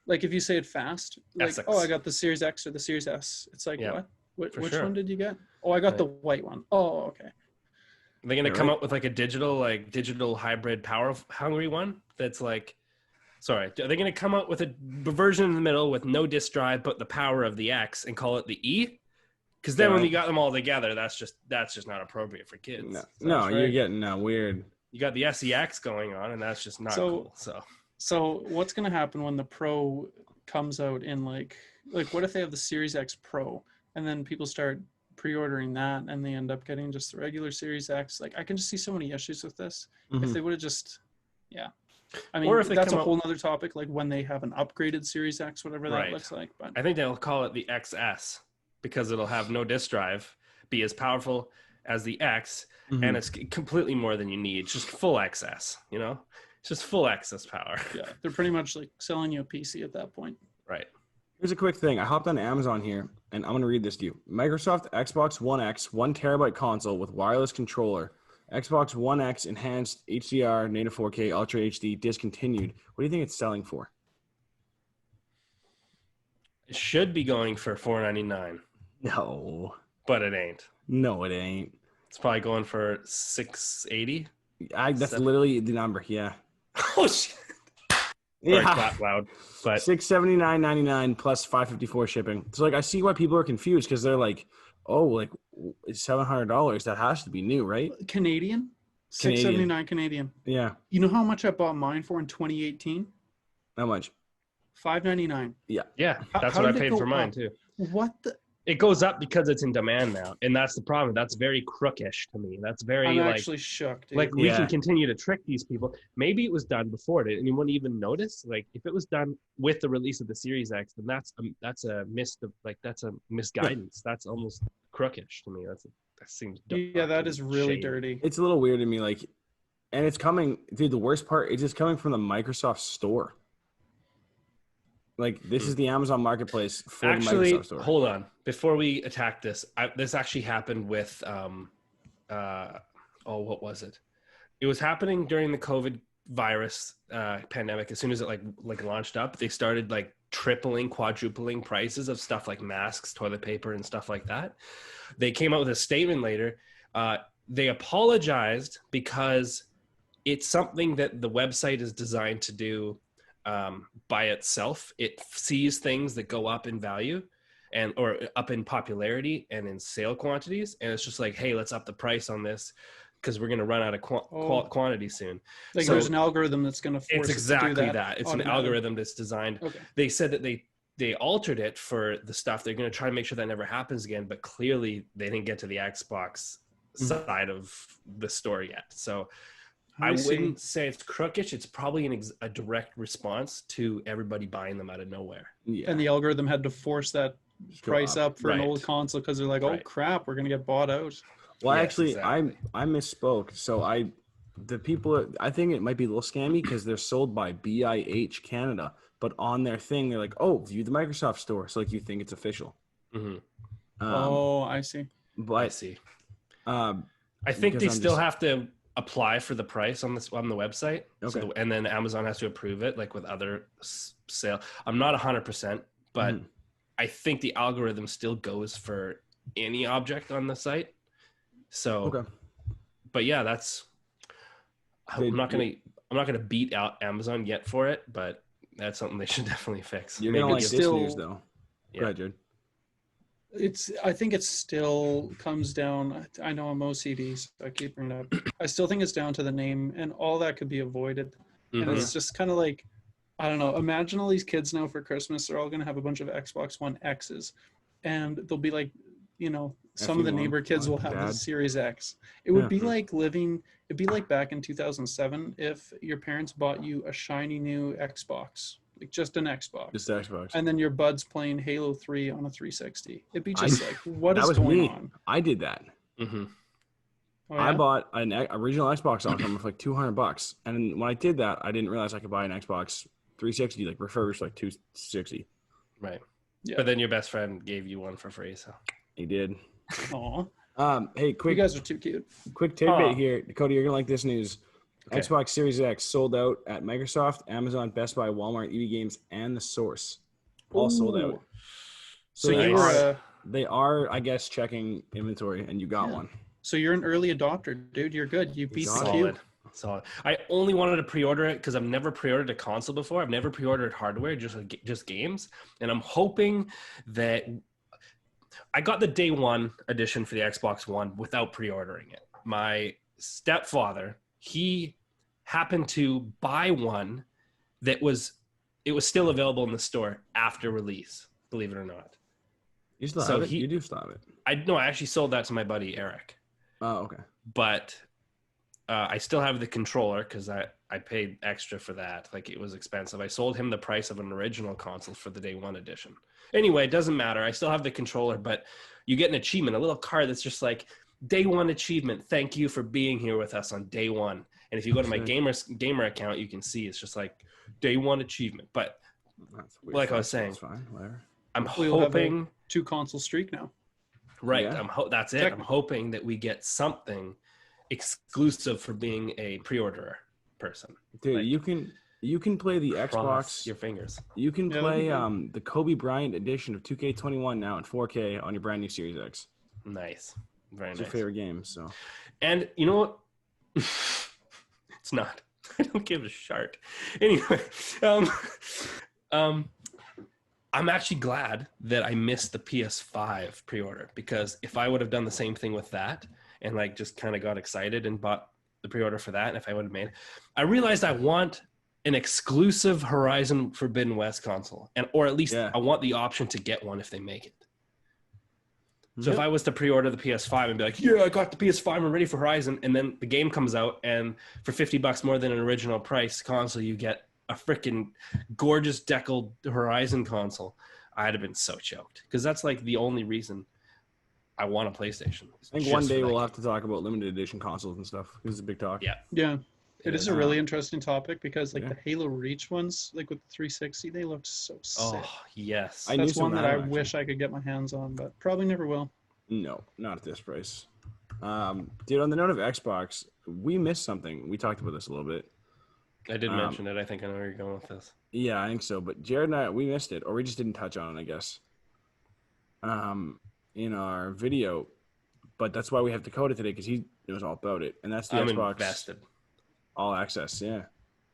Speaker 1: like if you say it fast, like
Speaker 3: Essex.
Speaker 1: oh, I got the Series X or the Series S. It's like
Speaker 3: Yeah,
Speaker 1: what?
Speaker 3: for
Speaker 1: Which
Speaker 3: sure.
Speaker 1: one did you get? Oh, I got
Speaker 3: Right.
Speaker 1: the white one. Oh, okay.
Speaker 3: Are they gonna
Speaker 2: Yeah,
Speaker 3: come
Speaker 2: right.
Speaker 3: up with like a digital hybrid power hungry one that's like, sorry, are they gonna come up with a version in the middle with no disk drive but the power of the X and call it the E? Because then when
Speaker 2: Right.
Speaker 3: you got them all together, that's just not appropriate for kids.
Speaker 2: No,
Speaker 3: So
Speaker 2: no, you're
Speaker 1: right.
Speaker 2: getting weird.
Speaker 3: you got the SEX going on, and that's just not
Speaker 1: So-
Speaker 3: cool.
Speaker 1: So what's gonna happen when the Pro comes out in like what if they have the Series X Pro and then people start pre-ordering that and they end up getting just the regular Series X? Like I can just see so many issues with this. If
Speaker 2: Mhm.
Speaker 1: they would have just, yeah. I mean,
Speaker 3: Or if they
Speaker 1: that's a
Speaker 3: come
Speaker 1: whole nother topic. Like when they have an upgraded Series X, whatever that
Speaker 3: Right.
Speaker 1: looks like. But
Speaker 3: I think they'll call it the XS because it'll have no disk drive, be as powerful as the X,
Speaker 2: Mhm.
Speaker 3: and it's completely more than you need. It's just full XS, It's just full excess power.
Speaker 1: yeah, they're pretty much like selling you a PC at that point.
Speaker 3: Right.
Speaker 2: Here's a quick thing. I hopped on Amazon here, and I'm going to read this to you. Microsoft Xbox One X 1 terabyte console with wireless controller. Xbox One X enhanced HDR, native 4K, Ultra HD, discontinued. What do you think it's selling for?
Speaker 3: It should be going for $499,
Speaker 2: No.
Speaker 3: but it ain't.
Speaker 2: No, it ain't.
Speaker 3: It's probably going for $680.
Speaker 2: That's literally the number. Yeah.
Speaker 3: Oh shit! Sorry, clap loud. But
Speaker 2: $679.99 plus $554 shipping. So like I see why people are confused because they're like, oh, like it's $700. That has to be new, right?
Speaker 1: Canadian, $679 Canadian.
Speaker 2: Yeah.
Speaker 1: You know how much I bought mine for in 2018?
Speaker 2: How much?
Speaker 1: $599.
Speaker 3: yeah,
Speaker 1: How
Speaker 3: that's what I
Speaker 1: did it
Speaker 3: paid
Speaker 1: go
Speaker 3: for mine
Speaker 1: up?
Speaker 3: too.
Speaker 1: What the?
Speaker 3: It goes up because it's in demand now, and that's the problem. That's very crookish to me. That's very
Speaker 1: I'm
Speaker 3: like
Speaker 1: actually shocked. Dude.
Speaker 3: like we
Speaker 2: Yeah.
Speaker 3: can continue to trick these people. Maybe it was done before it, and you wouldn't even notice. Like if it was done with the release of the Series X, then that's a misguidance. That's almost crookish to me. That seems dark
Speaker 1: yeah, that
Speaker 3: and
Speaker 1: is really
Speaker 3: shady.
Speaker 1: dirty.
Speaker 2: It's a little weird to me. Like, and it's coming, dude. The worst part is it's coming from the Microsoft store. Like this is the Amazon Marketplace for the
Speaker 3: Actually,
Speaker 2: Microsoft store.
Speaker 3: hold on. Before we attack this, this actually happened with what was it? It was happening during the COVID virus pandemic. As soon as it like launched up, they started like tripling, quadrupling prices of stuff like masks, toilet paper, and stuff like that. They came out with a statement later. They apologized because it's something that the website is designed to do by itself. It sees things that go up in value or up in popularity and in sale quantities, and it's just like, hey, let's up the price on this because we're going to run out of quantity soon.
Speaker 1: Like
Speaker 3: So
Speaker 1: there's an algorithm that's going to force
Speaker 3: it's exactly
Speaker 1: it to do
Speaker 3: that. It's
Speaker 1: automatic.
Speaker 3: an algorithm that's designed.
Speaker 1: Okay.
Speaker 3: They said that they altered it for the stuff. They're going to try to make sure that never happens again, but clearly they didn't get to the Xbox side of the store yet. So I wouldn't say it's crookish. It's probably a direct response to everybody buying them out of nowhere.
Speaker 2: Yeah.
Speaker 1: And the algorithm had to force that price up for an
Speaker 3: Right.
Speaker 1: old console because they're like, oh
Speaker 3: Right.
Speaker 1: crap, we're gonna get bought out.
Speaker 2: Well,
Speaker 3: Yes,
Speaker 2: actually,
Speaker 3: exactly.
Speaker 2: I misspoke. So I think it might be a little scammy because they're sold by BIH Canada, but on their thing they're like, oh, view the Microsoft store. So like you think it's official.
Speaker 3: Mm-hmm.
Speaker 1: Oh, I see.
Speaker 2: But
Speaker 3: I see. I think
Speaker 2: because
Speaker 3: they
Speaker 2: I'm
Speaker 3: still
Speaker 2: just-
Speaker 3: have to apply for the price on the website.
Speaker 2: Okay.
Speaker 3: And then Amazon has to approve it, like with other sale. I'm not 100%, but
Speaker 2: Mhm.
Speaker 3: I think the algorithm still goes for any object on the site. So,
Speaker 2: Okay.
Speaker 3: but yeah, I'm not gonna beat out Amazon yet for it, but that's something they should definitely fix.
Speaker 2: You're
Speaker 3: Maybe
Speaker 2: gonna like
Speaker 3: give-
Speaker 2: this
Speaker 1: still-
Speaker 2: news though.
Speaker 3: Yeah.
Speaker 2: Go ahead, Jared.
Speaker 1: I think it still comes down. I know I'm OCD, so I keep bringing it up. I still think it's down to the name, and all that could be avoided. And
Speaker 3: Mhm.
Speaker 1: it's just kind of like, I don't know. Imagine all these kids now for Christmas, they're all gonna have a bunch of Xbox One X's, and they'll be like, some of the
Speaker 2: F1,
Speaker 1: neighbor kids will have the
Speaker 2: Dad.
Speaker 1: Series X. It would
Speaker 2: Yeah.
Speaker 1: be like it'd be like back in 2007 if your parents bought you a shiny new Xbox, like just an Xbox.
Speaker 2: Just Xbox.
Speaker 1: And then your bud's playing Halo 3 on a 360. It'd be
Speaker 2: I-
Speaker 1: just like, what
Speaker 2: that
Speaker 1: is
Speaker 2: was
Speaker 1: going
Speaker 2: me.
Speaker 1: on?
Speaker 2: I did that.
Speaker 3: Mhm.
Speaker 1: Oh,
Speaker 2: I
Speaker 1: yeah?
Speaker 2: bought an original Xbox off them for like $200, and when I did that, I didn't realize I could buy an Xbox 360 like refurbished like 260.
Speaker 3: Right.
Speaker 1: Yeah.
Speaker 3: But then your best friend gave you one for free. So
Speaker 2: He did.
Speaker 1: Aw.
Speaker 2: Hey,
Speaker 1: You
Speaker 2: quick
Speaker 1: guys are too cute.
Speaker 2: tidbit
Speaker 3: Aw.
Speaker 2: here, Cody. You're gonna like this news.
Speaker 3: Okay.
Speaker 2: Xbox Series X sold out at Microsoft, Amazon, Best Buy, Walmart, EB Games, and The Source. All sold out.
Speaker 1: Ooh.
Speaker 2: So
Speaker 1: So you were
Speaker 2: they are, I guess, checking inventory, and you got
Speaker 1: Yeah.
Speaker 2: one.
Speaker 1: so you're an early adopter, dude. You're good. You beat the
Speaker 2: got it.
Speaker 1: queue.
Speaker 3: Solid. I only wanted to pre-order it because I've never pre-ordered a console before. I've never pre-ordered hardware, just games, and I'm hoping that I got the day one edition for the Xbox One without pre-ordering it. My stepfather, he happened to buy one that was still available in the store after release, believe it or not.
Speaker 2: You still
Speaker 3: So
Speaker 2: have it? You do still have it.
Speaker 3: I actually sold that to my buddy Eric.
Speaker 2: Oh, okay.
Speaker 3: But I still have the controller because I paid extra for that. Like, it was expensive. I sold him the price of an original console for the day one edition. Anyway, it doesn't matter. I still have the controller, but you get an achievement, a little card that's just like, day one achievement. Thank you for being here with us on day one. And if you go to my gamer account, you can see it's just like day one achievement. But
Speaker 2: That's weird.
Speaker 3: like I was saying,
Speaker 2: That's fine. Whatever.
Speaker 3: I'm
Speaker 1: We'll have a
Speaker 3: hoping
Speaker 1: 2-console streak now.
Speaker 3: right.
Speaker 2: Yeah.
Speaker 3: That's it. I'm hoping that we get something exclusive for being a pre-orderer person.
Speaker 2: Dude,
Speaker 3: Like,
Speaker 2: you can play the
Speaker 3: cross
Speaker 2: Xbox.
Speaker 3: your fingers.
Speaker 2: You can
Speaker 1: Yeah,
Speaker 2: play
Speaker 1: that'd be
Speaker 2: the Kobe Bryant edition of 2K21 now in 4K on your brand new Series X.
Speaker 3: Nice. Very
Speaker 2: It's
Speaker 3: nice.
Speaker 2: your favorite game, so.
Speaker 3: And you know what? It's not. I don't give a shark. Anyway, I'm actually glad that I missed the PS5 pre-order, because if I would have done the same thing with that and like just kind of got excited and bought the pre-order for that, and if I would have made, I realized I want an exclusive Horizon Forbidden West console, or at least I want the option to get one if they make it. So if I was to pre-order the PS5 and be like, yeah, I got the PS5, I'm ready for Horizon, and then the game comes out, and for $50 more than an original price console, you get a freaking gorgeous deckled Horizon console, I'd have been so choked, because that's like the only reason I want a PlayStation.
Speaker 2: I think one day we'll have to talk about limited edition consoles and stuff. This is a big talk.
Speaker 3: Yeah.
Speaker 1: Yeah. It is a really interesting topic because like
Speaker 2: Yeah.
Speaker 1: the Halo Reach ones, like with the 360, they looked so sick.
Speaker 3: Oh, yes.
Speaker 2: I knew
Speaker 1: That's
Speaker 2: some
Speaker 1: one
Speaker 2: of
Speaker 1: that
Speaker 2: them,
Speaker 1: I
Speaker 2: actually.
Speaker 1: wish I could get my hands on, but probably never will.
Speaker 2: No, not at this price. Dude, on the note of Xbox, we missed something. We talked about this a little bit.
Speaker 3: I did mention it. I think I know where you're going with this.
Speaker 2: Yeah, I think so. But Jared and I, we missed it, or we just didn't touch on it, I guess, in our video. But that's why we have Dakota today, because he knows all about it. And that's the
Speaker 3: I'm
Speaker 2: Xbox
Speaker 3: invested.
Speaker 2: All Access, yeah.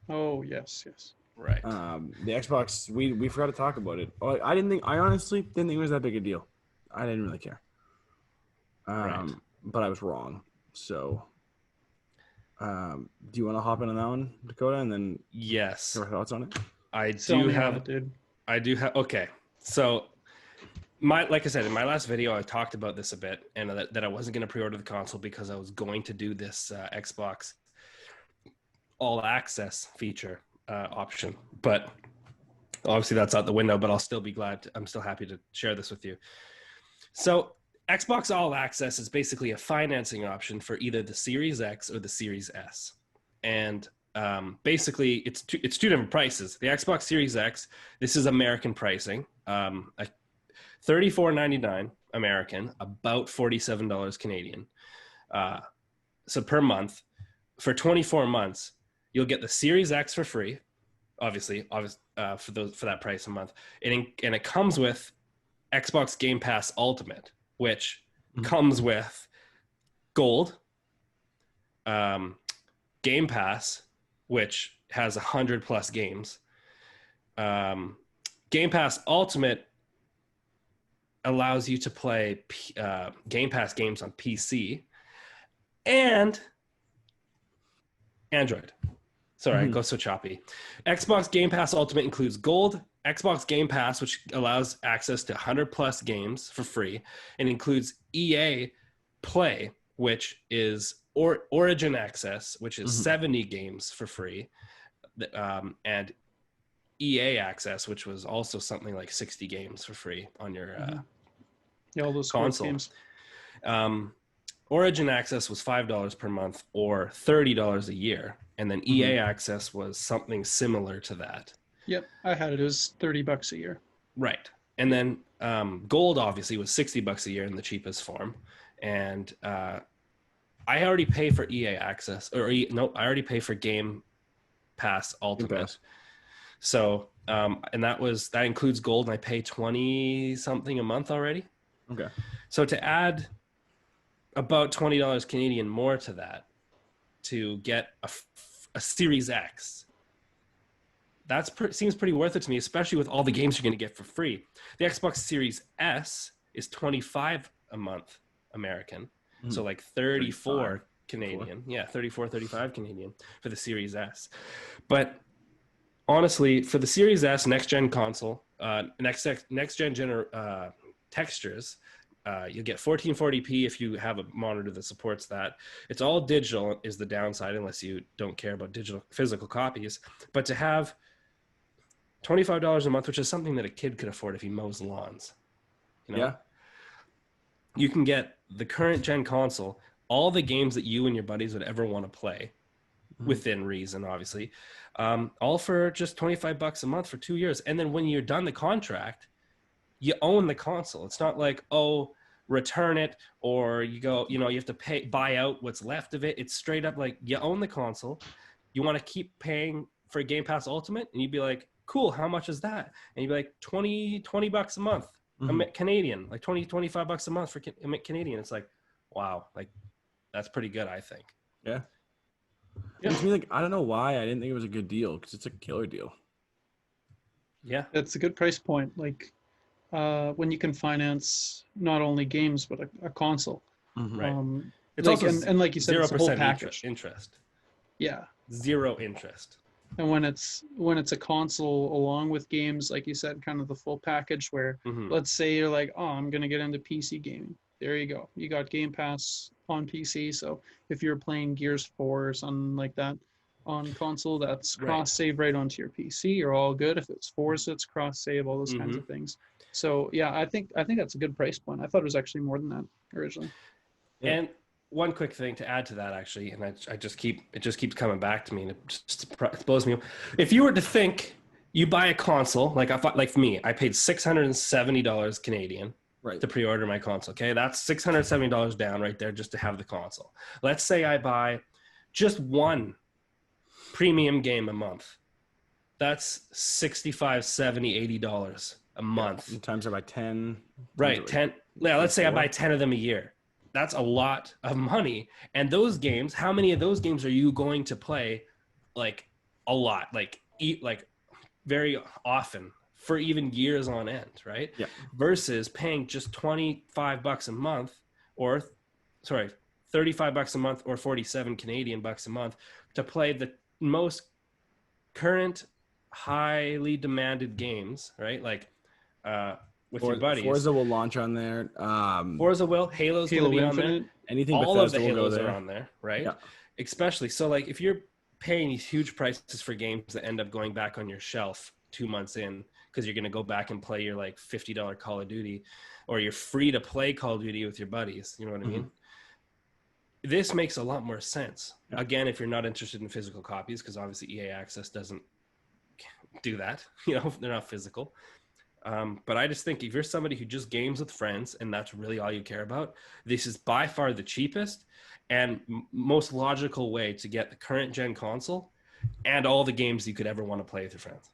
Speaker 1: Oh, yes.
Speaker 3: Right.
Speaker 2: The Xbox, we forgot to talk about it. I honestly didn't think it was that big a deal. I didn't really care.
Speaker 3: Right.
Speaker 2: But I was wrong. So, do you want to hop in on that one, Dakota, and then
Speaker 3: Yes.
Speaker 2: your thoughts on it?
Speaker 3: I
Speaker 1: Tell
Speaker 3: do
Speaker 1: me
Speaker 3: have
Speaker 1: about it, dude.
Speaker 3: I do have. Okay, so like I said in my last video, I talked about this a bit, and that I wasn't going to pre-order the console because I was going to do this Xbox All Access feature option. But obviously, that's out the window. But I'll still be glad. I'm still happy to share this with you. So, Xbox All Access is basically a financing option for either the Series X or the Series S, and basically it's two different prices. The Xbox Series X, this is American pricing, $34.99 American, about $47 Canadian. So per month, for 24 months, you'll get the Series X for free, obviously for that price a month, and it comes with Xbox Game Pass Ultimate, which comes with Gold, Game Pass, which has 100+ games. Game Pass Ultimate allows you to play Game Pass games on PC and Android. Sorry, I go so choppy. Xbox Game Pass Ultimate includes Gold, Xbox Game Pass, which allows access to 100+ games for free, and includes EA Play, which is Origin Access, which is 70 games for free, and EA Access, which was also something like 60 games for free on your
Speaker 1: Yeah, all those sports
Speaker 3: console.
Speaker 1: games.
Speaker 3: Origin Access was $5 per month or $30 a year. And then EA Access was something similar to that.
Speaker 1: Yep, I had it. It was $30 a year.
Speaker 3: Right. And then Gold obviously was $60 a year in the cheapest form. And I already pay for EA Access, I already pay for Game Pass Ultimate.
Speaker 2: Pass.
Speaker 3: So, and that includes Gold, and I pay 20 something a month already.
Speaker 2: Okay.
Speaker 3: So to add about $20 Canadian more to that, to get a Series X, seems pretty worth it to me, especially with all the games you're going to get for free. The Xbox Series S is $25 a month American, so like 34
Speaker 2: 35.
Speaker 3: Canadian. Yeah, 34, 35 Canadian for the Series S. But honestly, for the Series S next gen console, next gen textures, you'll get 1440p if you have a monitor that supports that. It's all digital is the downside, unless you don't care about digital physical copies. But to have $25 a month, which is something that a kid could afford if he mows lawns,
Speaker 2: Yeah.
Speaker 3: you can get the current gen console, all the games that you and your buddies would ever want to play, within reason, obviously, all for just $25 a month for 2 years. And then when you're done the contract, you own the console. It's not like, oh, return it, or you have to buy out what's left of it. It's straight up like you own the console. You want to keep paying for Game Pass Ultimate, and you'd be like, cool, how much is that? And you'd be like, $20 a month, Canadian, like $25 a month for Canadian. It's like, wow, like that's pretty good, I think.
Speaker 2: Yeah. To me, like, I don't know why I didn't think it was a good deal, because it's a killer deal.
Speaker 3: Yeah,
Speaker 1: It's a good price point. Like when you can finance not only games but a console.
Speaker 3: right. It's
Speaker 1: like,
Speaker 3: also
Speaker 1: and like you said, it's a whole
Speaker 3: 0%
Speaker 1: package.
Speaker 3: interest.
Speaker 1: Yeah.
Speaker 3: Zero interest.
Speaker 1: And when it's a console along with games, like you said, kind of the full package where let's say you're like, oh, I'm gonna get into PC gaming. There you go. You got Game Pass on PC. So if you're playing Gears 4 or something like that on console, that's cross save right onto your PC. You're all good. If it's Forza, it's cross save, all those kinds of things. So yeah, I think that's a good price point. I thought it was actually more than that originally.
Speaker 3: Yeah. And one quick thing to add to that, actually, and it just keeps coming back to me, and it blows me. If you were to think you buy a console, like for me, I paid $670 Canadian to pre-order my console. Okay, that's $670 down right there just to have the console. Let's say I buy just one premium game a month. That's $65, $70, $80 a month.
Speaker 2: Sometimes I buy 10.
Speaker 3: Right, 10. Yeah, let's say I buy 10 of them a year. That's a lot of money. And those games, how many of those games are you going to play like a lot, like very often for even years on end, right?
Speaker 2: Yeah.
Speaker 3: Versus paying just $25 a month, or sorry, $35 a month, or 47 Canadian bucks a month to play the most current highly demanded games, right? Like with your buddies.
Speaker 2: Forza will launch on there.
Speaker 3: Forza will. Halo
Speaker 1: Infinite.
Speaker 3: Gonna be on there.
Speaker 2: Anything
Speaker 3: all
Speaker 2: Bethesda
Speaker 3: of the Halos
Speaker 2: will go there.
Speaker 3: are on there, right?
Speaker 2: Yeah.
Speaker 3: Especially so, like if you're paying these huge prices for games that end up going back on your shelf 2 months in because you're going to go back and play your like $50 Call of Duty, or you're free to play Call of Duty with your buddies, you know what I mean? This makes a lot more sense. Yeah. Again, if you're not interested in physical copies, because obviously EA Access doesn't do that, they're not physical. But I just think if you're somebody who just games with friends and that's really all you care about, this is by far the cheapest and most logical way to get the current gen console and all the games you could ever want to play with your friends.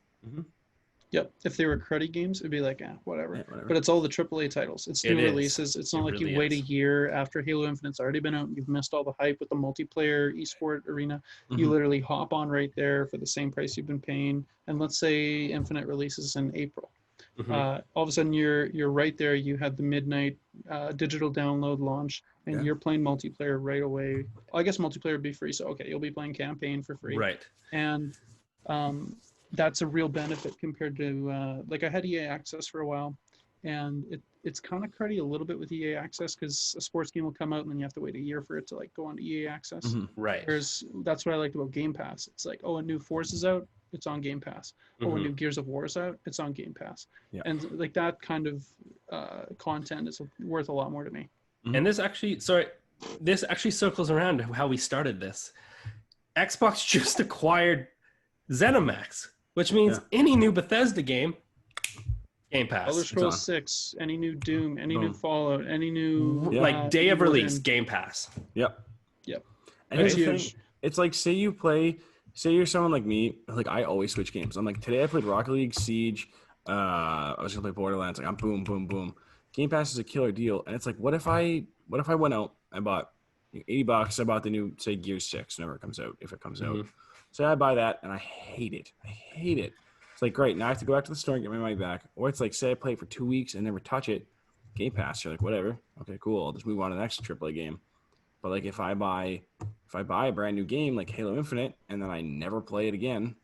Speaker 1: Yep. If they were cruddy games, it'd be like, whatever. Yeah, whatever. But it's all the AAA titles. It's new releases. It's not like you wait a year after Halo Infinite's already been out and you've missed all the hype with the multiplayer esport arena. You literally hop on right there for the same price you've been paying. And let's say Infinite releases in April. All of a sudden you're right there. You had the midnight digital download launch, and you're playing multiplayer right away. I guess multiplayer would be free, so okay, you'll be playing campaign for free. Right. And that's a real benefit compared to like I had EA Access for a while, and it's kind of cruddy a little bit with EA Access because a sports game will come out and then you have to wait a year for it to like go on to EA Access. Right. Whereas that's what I liked about Game Pass. It's like, oh, a new Forza's out, it's on Game Pass. Oh, a new Gears of War is out, it's on Game Pass. Yeah. And like that kind of content is worth a lot more to me.
Speaker 3: And this actually, sorry, this actually circles around to how we started this. Xbox just acquired ZeniMax, which means any new Bethesda game, Game Pass.
Speaker 1: Elder Scrolls 6, any new Doom, any new
Speaker 2: Boom.
Speaker 1: Fallout, any new
Speaker 3: like day of
Speaker 1: Evil
Speaker 3: release,
Speaker 1: Within.
Speaker 3: Game Pass.
Speaker 2: Yep. And
Speaker 1: That's
Speaker 2: here's the
Speaker 1: huge.
Speaker 2: thing, it's like, say you're someone like me, like I always switch games. I'm like, today I played Rocket League, Siege, I was gonna play Borderlands, like I'm boom, boom, boom. Game Pass is a killer deal. And it's like, what if I went out, I bought $80, I bought the new, say, Gears 6 whenever it comes out, if it comes out. So I buy that and I hate it. It's like, great, now I have to go back to the store and get my money back. Or it's like, say I play it for 2 weeks and never touch it. Game Pass, you're like, whatever. Okay, cool. I'll just move on to the next AAA game. But like if I buy a brand new game like Halo Infinite and then I never play it again,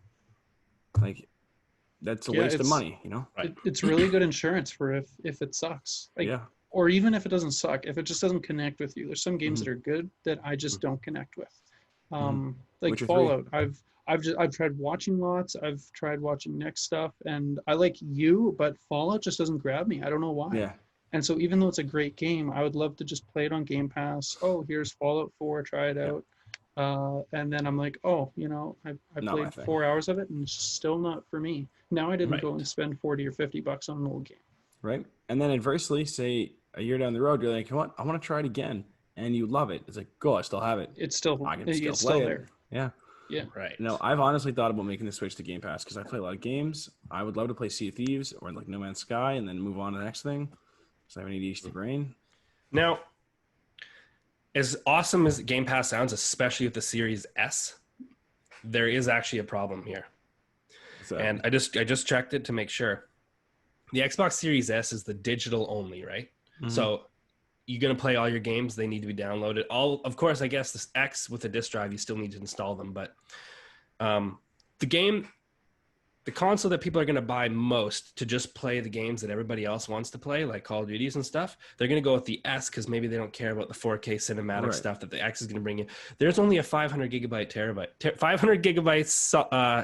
Speaker 2: like that's a waste of money, you know?
Speaker 1: It's really good insurance for if it sucks. Like, or even if it doesn't suck, if it just doesn't connect with you. There's some games that are good that I just don't connect with. Like
Speaker 2: Witcher
Speaker 1: Fallout. I've tried watching lots. I've tried watching next stuff, and I like you, but Fallout just doesn't grab me. I don't know why.
Speaker 2: Yeah.
Speaker 1: And so even though it's a great game, I would love to just play it on Game Pass. Oh, here's Fallout 4, try it out. And then I'm like, oh, you know, I played 4 hours of it and it's still not for me. Now I didn't go and spend $40 or $50 on an old game.
Speaker 2: Right. And then adversely, say a year down the road, you're like, you know what? I want to try it again. And you love it. It's like, go, I still have it.
Speaker 1: It's still,
Speaker 2: I can
Speaker 1: it's
Speaker 2: still play
Speaker 1: there.
Speaker 2: it. Yeah.
Speaker 1: Yeah.
Speaker 3: Right.
Speaker 2: No, I've honestly thought about making the switch to Game Pass because I play a lot of games. I would love to play Sea of Thieves or like No Man's Sky and then move on to the next thing. So I have an ADHD brain.
Speaker 3: Now, as awesome as Game Pass sounds, especially with the Series S, there is actually a problem here. And I just checked it to make sure. The Xbox Series S is the digital only, right? So you're going to play all your games. They need to be downloaded. Of course, I guess this X with a disk drive, you still need to install them. But the console that people are going to buy most to just play the games that everybody else wants to play, like Call of Duties and stuff, they're going to go with the S because maybe they don't care about the 4K cinematic stuff that the X is going to bring in. There's only a 500 gigabyte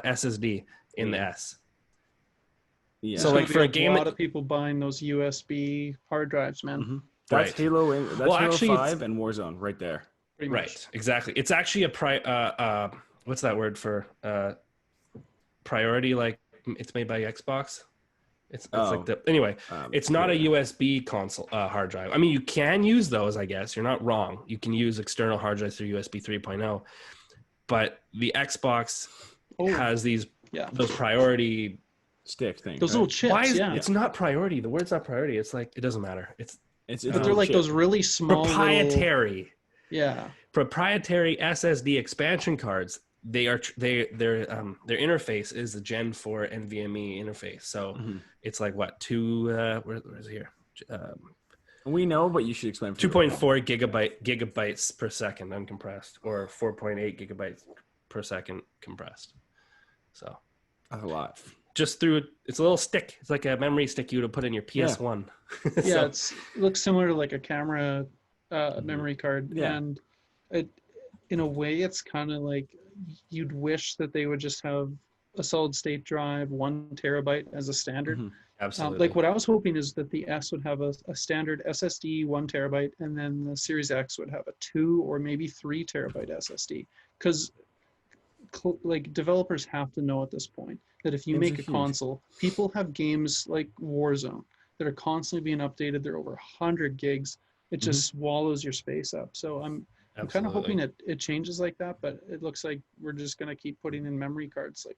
Speaker 3: SSD in the S.
Speaker 2: Yeah.
Speaker 1: So like for a game, a lot of people buying those USB hard drives, man.
Speaker 2: That's Halo. That's Halo 5 and Warzone right there.
Speaker 3: Right, exactly. It's actually a what's that word for priority? Like it's made by Xbox. It's like it's not a USB console hard drive. I mean, you can use those. I guess you're not wrong. You can use external hard drives through USB 3.0, but the Xbox has these those priority
Speaker 2: stick things.
Speaker 1: Those little chips.
Speaker 3: Why is it's not priority? The word's not priority. It's like it doesn't matter.
Speaker 1: But they're like those really small
Speaker 3: proprietary.
Speaker 1: Little,
Speaker 3: proprietary SSD expansion cards. Their interface is the Gen 4 NVMe interface. So it's like what where is it here?
Speaker 2: We know, but you should explain.
Speaker 3: 2.4 gigabytes per second uncompressed, or 4.8 gigabytes per second compressed. So
Speaker 2: that's a lot.
Speaker 3: Just through it's a little stick. It's like a memory stick you would put in your PS1.
Speaker 1: Yeah, it looks similar to like a camera memory card, and it in a way it's kind of like you'd wish that they would just have a solid state drive 1 terabyte as a standard.
Speaker 3: Absolutely.
Speaker 1: Like what I was hoping is that the S would have a standard SSD 1 terabyte, and then the Series X would have a 2 or maybe 3 terabyte SSD, because like developers have to know at this point that if you make a console, people have games like Warzone that are constantly being updated. They're over 100 gigs. It just swallows your space up. So I'm kind of hoping it changes like that, but it looks like we're just going to keep putting in memory cards like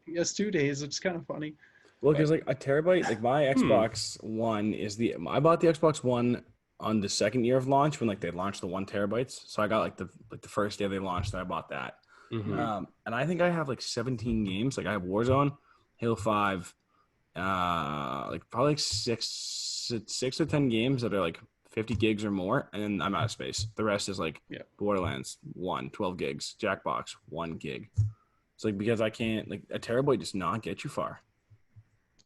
Speaker 1: PS2 days. It's kind of funny.
Speaker 2: Well, because like a terabyte, like my Xbox One I bought the Xbox One on the second year of launch when like they launched the 1 terabytes. So I got like the first day they launched, I bought that. And I think I have like 17 games. Like I have Warzone, Halo 5, like probably like six or 10 games that are like 50 gigs or more, and then I'm out of space. The rest is like Borderlands 12 gigs, Jackbox 1 gig. It's like because I can't, like a terabyte does not get you far.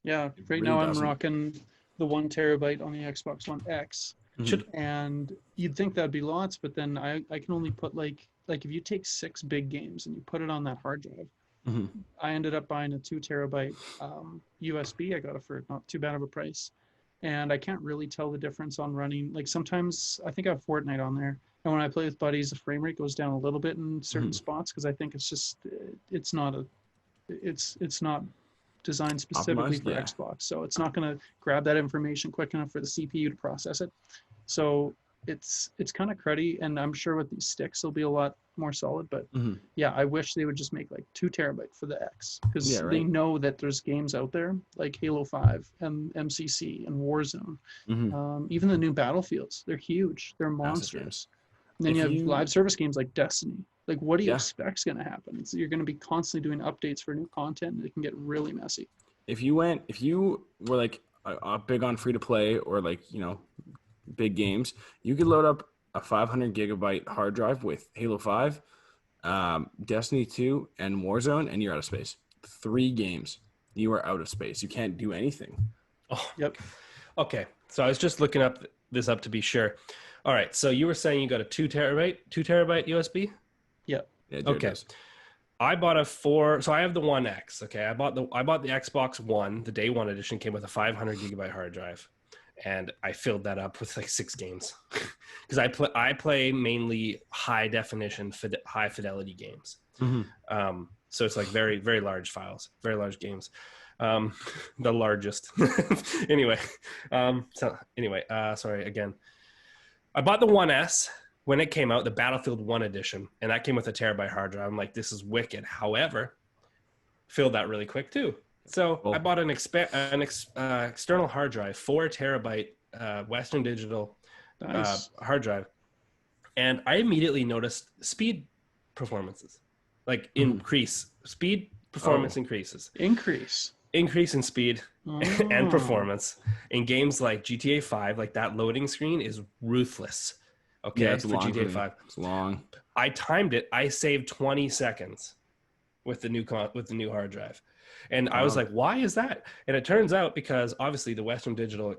Speaker 1: Yeah, right now I'm rocking the 1 terabyte on the Xbox One X, and you'd think that'd be lots, but then I can only put like if you take 6 big games and you put it on that hard drive. I ended up buying a 2 terabyte USB. I got it for not too bad of a price. And I can't really tell the difference on running. Like sometimes I think I have Fortnite on there. And when I play with buddies, the frame rate goes down a little bit in certain spots because I think it's just it's not designed specifically
Speaker 2: Optimized,
Speaker 1: for
Speaker 2: yeah.
Speaker 1: Xbox, so it's not going to grab that information quick enough for the CPU to process it. So it's kind of cruddy, and I'm sure with these sticks it'll be a lot more solid. But yeah, I wish they would just make like 2 terabyte for the X, because
Speaker 2: Yeah, right.
Speaker 1: they know that there's games out there like Halo 5 and MCC and Warzone. Even the new Battlefields, they're huge, they're monsters. And then you have live service games like Destiny. Like, what do you expect's going to happen? You're going to be constantly doing updates for new content, and it can get really messy.
Speaker 2: If you were like big on free to play or like, you know, big games, you could load up a 500 gigabyte hard drive with Halo 5, Destiny 2, and Warzone, and you're out of space. 3 games, you are out of space. You can't do anything.
Speaker 3: Oh,
Speaker 1: yep.
Speaker 3: Okay, so I was just looking this up to be sure. All right, so you were saying you got a 2 terabyte USB?
Speaker 1: Yeah.
Speaker 3: Okay. I bought so I have the One X. Okay, I bought the Xbox One. The Day One edition came with a 500 gigabyte hard drive, and I filled that up with like 6 games because I play mainly high definition, high fidelity games. So it's like very, very large files, very large games. The largest. Anyway, sorry again. I bought the One S when it came out, the Battlefield 1 edition, and that came with a terabyte hard drive. I'm like, this is wicked. However, filled that really quick too. So I bought an external hard drive, 4 terabyte Western Digital hard drive, and I immediately noticed speed performances, like speed performance increases. Increase in speed and performance in games like GTA 5. Like that loading screen is ruthless. Okay,
Speaker 2: yeah, it's
Speaker 3: for GTA 5.
Speaker 2: It's long.
Speaker 3: I timed it. I saved 20 seconds with the new hard drive, and I was like, "Why is that?" And it turns out because obviously the Western Digital,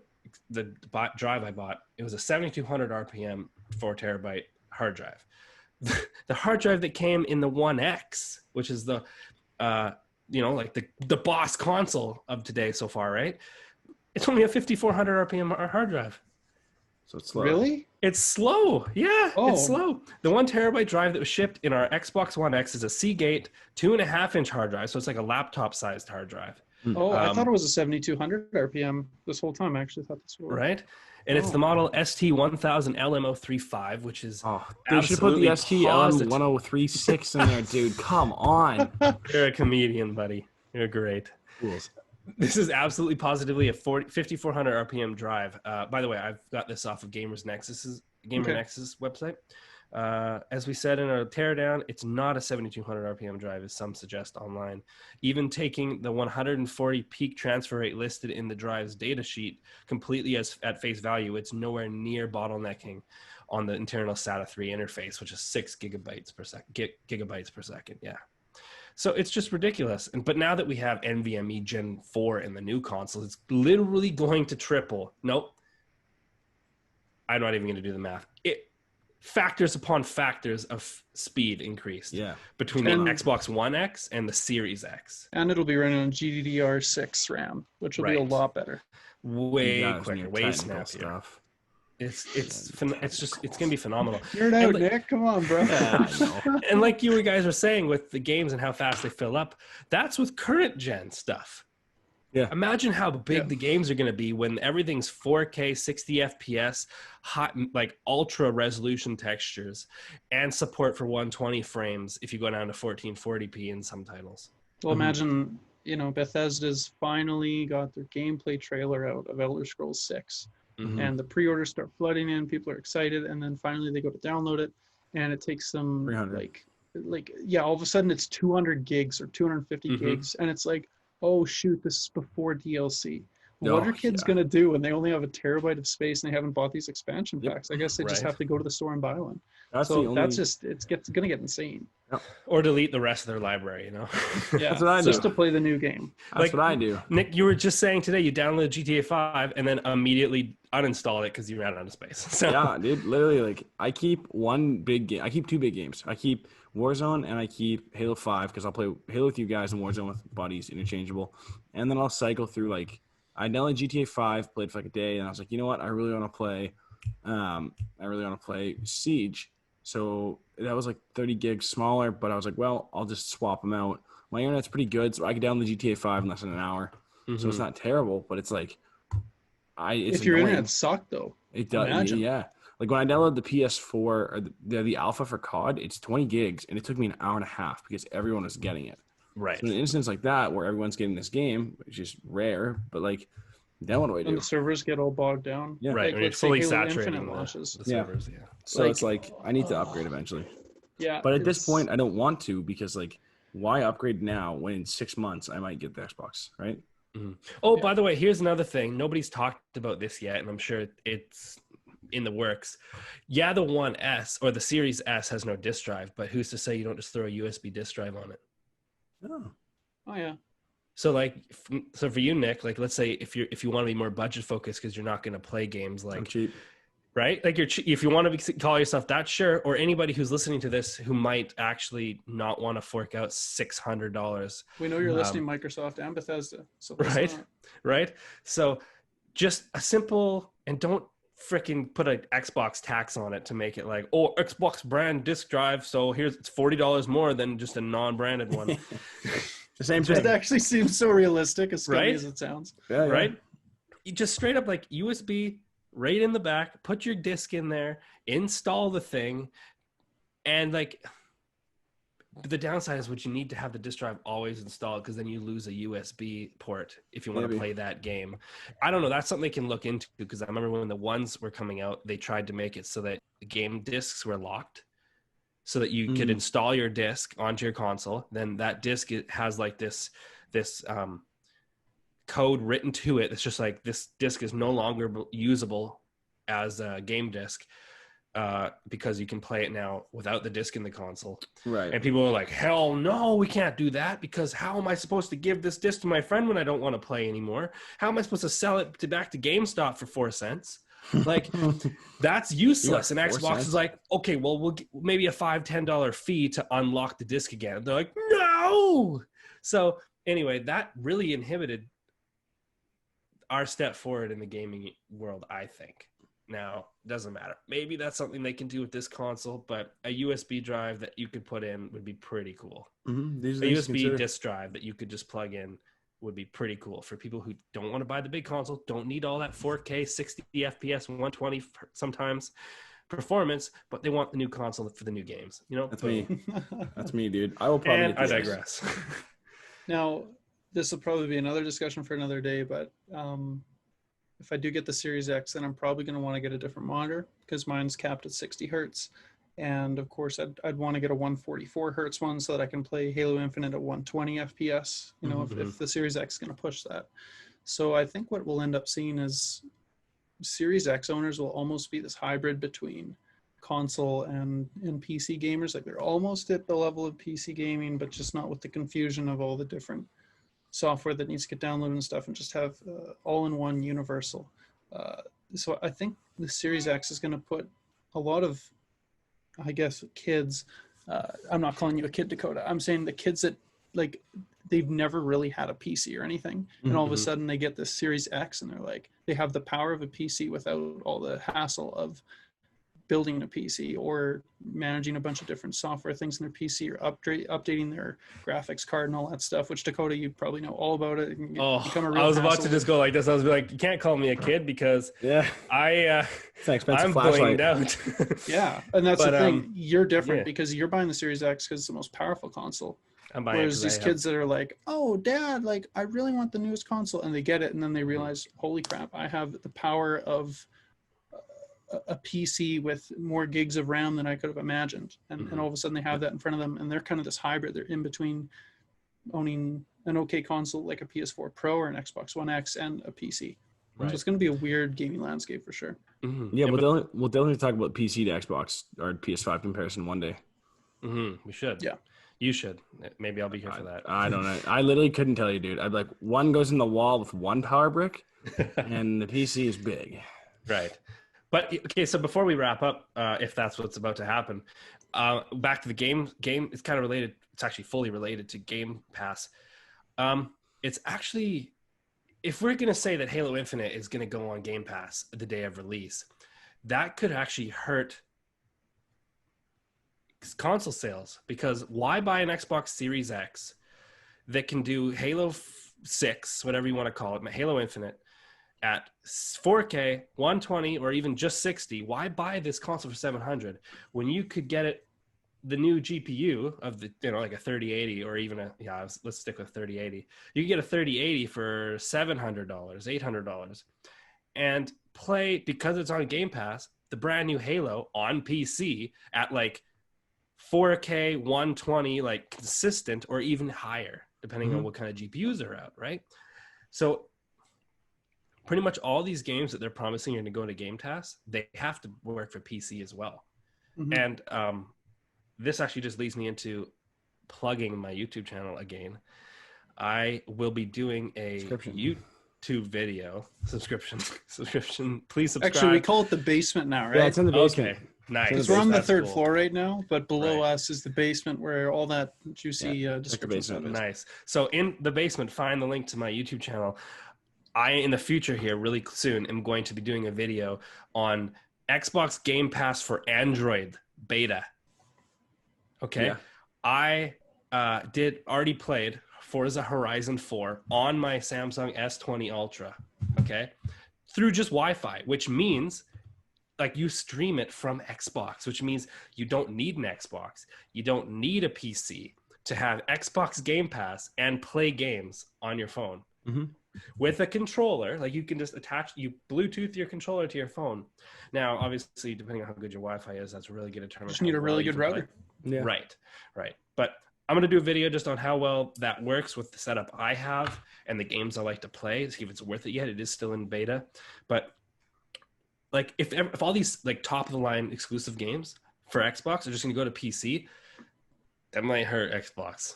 Speaker 3: the drive I bought, it was a 7,200 RPM 4 terabyte hard drive. The hard drive that came in the One X, which is the like the boss console of today so far, right? It's only a 5,400 RPM hard drive.
Speaker 2: So it's slow.
Speaker 1: Really?
Speaker 3: It's slow. Yeah, it's slow. The 1 terabyte drive that was shipped in our Xbox One X is a Seagate 2.5-inch hard drive. So it's like a laptop sized hard drive.
Speaker 1: Oh, I thought it was a 7,200 RPM this whole time. I actually thought this was.
Speaker 3: Right. And it's the model ST1000 LM035, which is
Speaker 2: they should put the ST LM1036 in there, dude. Come on.
Speaker 3: You're a comedian, buddy. You're great.
Speaker 2: Fools.
Speaker 3: This is absolutely positively a 5,400 RPM drive. By the way, I've got this off of Gamer Nexus website. As we said in our teardown, it's not a 7,200 RPM drive, as some suggest online. Even taking the 140 peak transfer rate listed in the drive's data sheet completely at face value, it's nowhere near bottlenecking on the internal SATA 3 interface, which is 6 gigabytes per second. Yeah. So it's just ridiculous. But now that we have NVMe Gen 4 in the new console, it's literally going to triple. Nope. I'm not even going to do the math. Factors upon factors of speed increased between the Xbox One X and the Series X.
Speaker 1: And it'll be running on GDDR6 RAM, which will be a lot better.
Speaker 3: Way quicker, way snappier.
Speaker 2: Stuff.
Speaker 3: It's gonna be phenomenal.
Speaker 1: You're out, Nick. Come on, bro.
Speaker 2: Yeah, I know.
Speaker 3: And like you guys are saying with the games and how fast they fill up, that's with current gen stuff.
Speaker 2: Yeah.
Speaker 3: Imagine how big the games are going to be when everything's 4K, 60 FPS, hot, like ultra resolution textures, and support for 120 frames if you go down to 1440p in some titles.
Speaker 1: Well, imagine, Bethesda's finally got their gameplay trailer out of Elder Scrolls 6. And the pre-orders start flooding in. People are excited. And then finally they go to download it. And it takes them all of a sudden it's 200 gigs or 250 gigs. And it's like, oh shoot, this is before DLC. What are kids going to do when they only have a terabyte of space and they haven't bought these expansion packs? I guess they just have to go to the store and buy one. It's going to get insane.
Speaker 2: Yep.
Speaker 3: Or delete the rest of their library,
Speaker 1: Yeah,
Speaker 2: that's what I do.
Speaker 1: Just to play the new game.
Speaker 2: That's what I do.
Speaker 3: Nick, you were just saying today you downloaded GTA 5 and then immediately uninstalled it because you ran out of space. So.
Speaker 2: Yeah, dude. Literally, I keep one big game. I keep 2 big games. I keep Warzone and I keep Halo 5 because I'll play Halo with you guys and Warzone with buddies, interchangeable. And then I'll cycle through I downloaded GTA 5, played for a day, and I was like, you know what? I really want to play Siege. So that was like 30 gigs smaller, but I was like, well, I'll just swap them out. My internet's pretty good, so I can download GTA 5 in less than an hour. So it's not terrible, but it's like, it's
Speaker 1: if your
Speaker 2: annoying.
Speaker 1: internet sucked though,
Speaker 2: It does,
Speaker 1: imagine.
Speaker 2: yeah. Like when I downloaded the PS4 or the alpha for COD, it's 20 gigs, and it took me an hour and a half because everyone was getting it.
Speaker 3: Right.
Speaker 2: So in an instance like that, where everyone's getting this game, which is rare, but like, then what do I do?
Speaker 1: And the servers get all bogged down.
Speaker 2: Yeah.
Speaker 3: Right.
Speaker 1: Like,
Speaker 3: I mean,
Speaker 1: let's say
Speaker 3: fully
Speaker 1: Halo
Speaker 3: saturating
Speaker 1: Infinite launches.
Speaker 3: the servers. Yeah.
Speaker 2: So
Speaker 1: Like,
Speaker 2: it's like I need to upgrade eventually.
Speaker 1: Yeah.
Speaker 2: But at this point, I don't want to because like, why upgrade now when in 6 months I might get the Xbox, right?
Speaker 3: Oh, by the way, here's another thing. Nobody's talked about this yet, and I'm sure it's in the works. Yeah, the One S or the Series S has no disk drive, but who's to say you don't just throw a USB disk drive on it?
Speaker 1: Oh yeah.
Speaker 3: So like, so for you, Nick, like let's say if you want to be more budget focused because you're not going to play games
Speaker 2: I'm
Speaker 3: like
Speaker 2: cheap.
Speaker 3: right, like if you want to call yourself that, sure. Or anybody who's listening to this who might actually not want to fork out $600.
Speaker 1: We know you're listening, Microsoft and Bethesda. So
Speaker 3: Right. So just a simple, and don't freaking put an Xbox tax on it to make it like, oh, Xbox brand disk drive. So it's $40 more than just a non-branded one.
Speaker 2: The same
Speaker 1: It
Speaker 2: thing.
Speaker 1: actually seems so realistic, as scummy
Speaker 3: Right?
Speaker 1: as it sounds.
Speaker 2: Yeah.
Speaker 3: Right? You just straight up like USB right in the back, put your disc in there, install the thing, and like the downside is what you need to have the disk drive always installed because then you lose a USB port if you want to play that game. I don't know. That's something they can look into because I remember when the ones were coming out, they tried to make it so that the game discs were locked so that you could install your disc onto your console. Then that disc has like this code written to it. It's just like this disc is no longer usable as a game disc. Because you can play it now without the disc in the console.
Speaker 2: Right.
Speaker 3: And people are like, hell no, we can't do that because how am I supposed to give this disc to my friend when I don't want to play anymore? How am I supposed to sell it back to GameStop for 4 cents? Like, that's useless. And Xbox is like, okay, well, we'll maybe a $5-10 fee to unlock the disc again. And they're like, no. So anyway, that really inhibited our step forward in the gaming world, I think. Now, doesn't matter. Maybe that's something they can do with this console, but a USB drive that you could put in would be pretty cool. A USB disk drive that you could just plug in would be pretty cool for people who don't want to buy the big console, don't need all that 4K, 60 FPS, 120 sometimes performance, but they want the new console for the new games. You know,
Speaker 2: that's me. That's me, dude. I will probably.
Speaker 3: And I digress.
Speaker 1: Now, this will probably be another discussion for another day, but if I do get the Series X, then I'm probably going to want to get a different monitor because mine's capped at 60 hertz. And of course, I'd want to get a 144 hertz one so that I can play Halo Infinite at 120 FPS, you know, if the Series X is going to push that. So I think what we'll end up seeing is Series X owners will almost be this hybrid between console and PC gamers. Like they're almost at the level of PC gaming, but just not with the confusion of all the different software that needs to get downloaded and stuff, and just have all-in-one universal. So I think the Series X is going to put a lot of, I guess, kids, I'm not calling you a kid, Dakota, I'm saying the kids that like they've never really had a PC or anything, and all of a sudden they get this Series X and they're like, they have the power of a PC without all the hassle of building a PC or managing a bunch of different software things in their PC, or updating their graphics card and all that stuff, which Dakota, you probably know all about it.
Speaker 3: I was about to just go like this. I was like, you can't call me a kid because
Speaker 2: it's an expensive
Speaker 3: I'm
Speaker 2: flashlight.
Speaker 3: blinged out.
Speaker 1: Yeah, and that's the thing. You're different because you're buying the Series X because it's the most powerful console. Whereas these kids that are like, oh, Dad, like I really want the newest console, and they get it, and then they realize, holy crap, I have the power of a PC with more gigs of RAM than I could have imagined. And all of a sudden they have that in front of them, and they're kind of this hybrid. They're in between owning an okay console like a PS4 Pro or an Xbox One X and a PC. Right. So it's going to be a weird gaming landscape for sure.
Speaker 2: Yeah, we'll definitely talk about PC to Xbox or PS5 comparison one day.
Speaker 3: We should.
Speaker 1: Yeah.
Speaker 3: You should. Maybe I'll be here for that.
Speaker 2: I don't know. I literally couldn't tell you, dude. I'd be like, one goes in the wall with one power brick, and the PC is big.
Speaker 3: Right. But okay, so before we wrap up, if that's what's about to happen, back to the game. It's kind of related. It's actually fully related to Game Pass. It's actually, if we're going to say that Halo Infinite is going to go on Game Pass the day of release, that could actually hurt console sales, because why buy an Xbox Series X that can do Halo 6, whatever you want to call it, Halo Infinite, at 4K, 120, or even just 60? Why buy this console for $700 when you could get it, the new GPU of the, like a 3080, or even let's stick with 3080. You can get a 3080 for $700, $800, and play, because it's on Game Pass, the brand new Halo on PC at like 4K, 120, like consistent, or even higher, depending on what kind of GPUs are out, right? So pretty much all these games that they're promising are going to go to Game Pass, they have to work for PC as well. And this actually just leads me into plugging my YouTube channel again. I will be doing a YouTube video subscription. Please subscribe.
Speaker 1: Actually, we call it the basement now, right?
Speaker 2: Yeah, it's in the basement.
Speaker 3: Okay, nice.
Speaker 1: Because we're on the
Speaker 3: That's
Speaker 1: third
Speaker 3: cool.
Speaker 1: floor right now, but below us is the basement where all that juicy description stuff is.
Speaker 3: Nice. So in the basement, find the link to my YouTube channel. I, in the future here, really soon, am going to be doing a video on Xbox Game Pass for Android beta. Okay. Yeah. I already played Forza Horizon 4 on my Samsung S20 Ultra. Okay. Through just Wi-Fi, which means like you stream it from Xbox, which means you don't need an Xbox. You don't need a PC to have Xbox Game Pass and play games on your phone. With a controller. Like you can just you Bluetooth your controller to your phone. Now, obviously, depending on how good your Wi-Fi is, that's really going to determine.
Speaker 1: Just need a really good router.
Speaker 3: Yeah. Right. But I'm going to do a video just on how well that works with the setup I have and the games I like to play, see if it's worth it yet. It is still in beta. But like if all these like top of the line exclusive games for Xbox are just going to go to PC, that might hurt Xbox.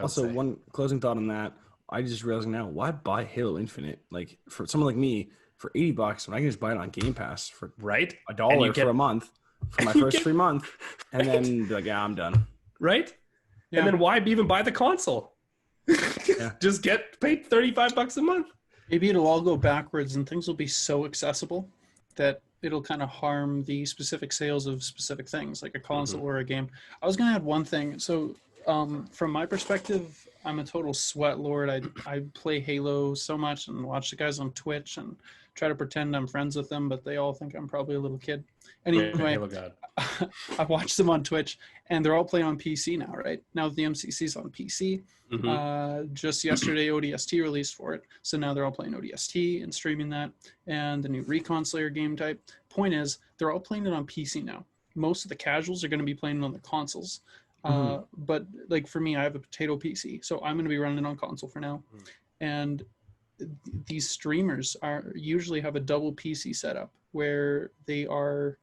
Speaker 2: Also, one closing thought on that. I just realized now, why buy Halo Infinite? Like for someone like me, for $80, when I can just buy it on Game Pass for $1 for a month for my first free month, and then be like, yeah, I'm done.
Speaker 3: Right? Yeah. And then why even buy the console? Just get paid $35 a month.
Speaker 1: Maybe it'll all go backwards and things will be so accessible that it'll kind of harm the specific sales of specific things, like a console or a game. I was going to add one thing. So from my perspective, I'm a total sweat lord. I play Halo so much and watch the guys on Twitch and try to pretend I'm friends with them, but they all think I'm probably a little kid. Anyway, I watch them on Twitch and they're all playing on PC now, right? Now the MCC's on PC. Just yesterday, ODST released for it. So now they're all playing ODST and streaming that, and the new Recon Slayer game type. Point is, they're all playing it on PC now. Most of the casuals are going to be playing it on the consoles. But like for me, I have a potato PC, so I'm going to be running it on console for now. And these streamers usually have a double PC setup where they got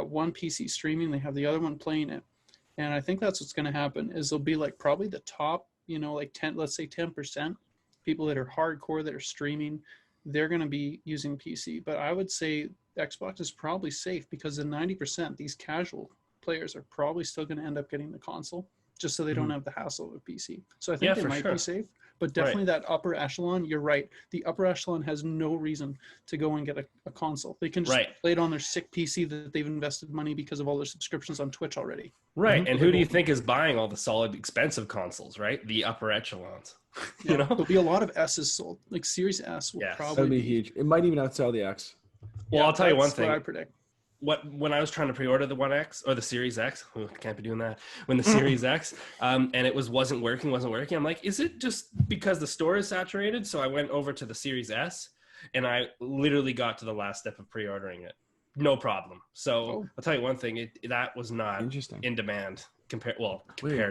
Speaker 1: one PC streaming, they have the other one playing it. And I think that's what's going to happen is they'll be like probably the top, like 10, let's say 10% people that are hardcore that are streaming, they're going to be using PC. But I would say Xbox is probably safe because in 90%, these casual players are probably still going to end up getting the console just so they don't have the hassle of a PC. So I think they might be safe, but definitely that upper echelon, you're right. The upper echelon has no reason to go and get a console. They can just play it on their sick PC that they've invested money because of all their subscriptions on Twitch already.
Speaker 3: Right. And who do you think is buying all the solid, expensive consoles, right? The upper echelons.
Speaker 1: There'll be a lot of S's sold. Like Series S will probably
Speaker 2: be huge. It might even outsell the X.
Speaker 3: Well, I'll tell you one thing.
Speaker 1: What I predict.
Speaker 3: When I was trying to pre-order the 1X or the Series X, can't be doing that. When the Series X, and it wasn't working. I'm like, is it just because the store is saturated? So I went over to the Series S, and I literally got to the last step of pre-ordering it, no problem. So I'll tell you one thing: that was not in demand compared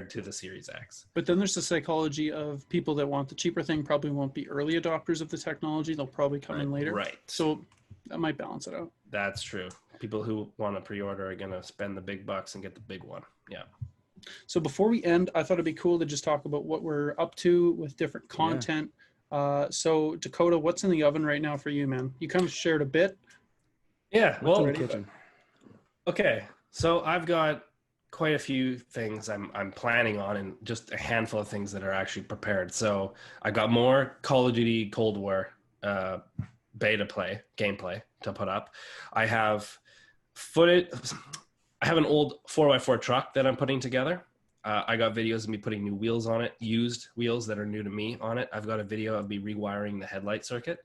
Speaker 3: to the Series X.
Speaker 1: But then there's the psychology of people that want the cheaper thing probably won't be early adopters of the technology. They'll probably come in later.
Speaker 3: Right.
Speaker 1: So that might balance it out.
Speaker 3: That's true. People who want to pre-order are going to spend the big bucks and get the big one. Yeah.
Speaker 1: So before we end, I thought it'd be cool to just talk about what we're up to with different content. So Dakota, what's in the oven right now for you, man? You kind of shared a bit.
Speaker 3: Yeah. Well, okay. So I've got quite a few things I'm planning on and just a handful of things that are actually prepared. So I got more Call of Duty Cold War beta gameplay to put up. I have I have an old 4x4 truck that I'm putting together. I got videos of me putting new wheels on it, used wheels that are new to me on it. I've got a video of me rewiring the headlight circuit.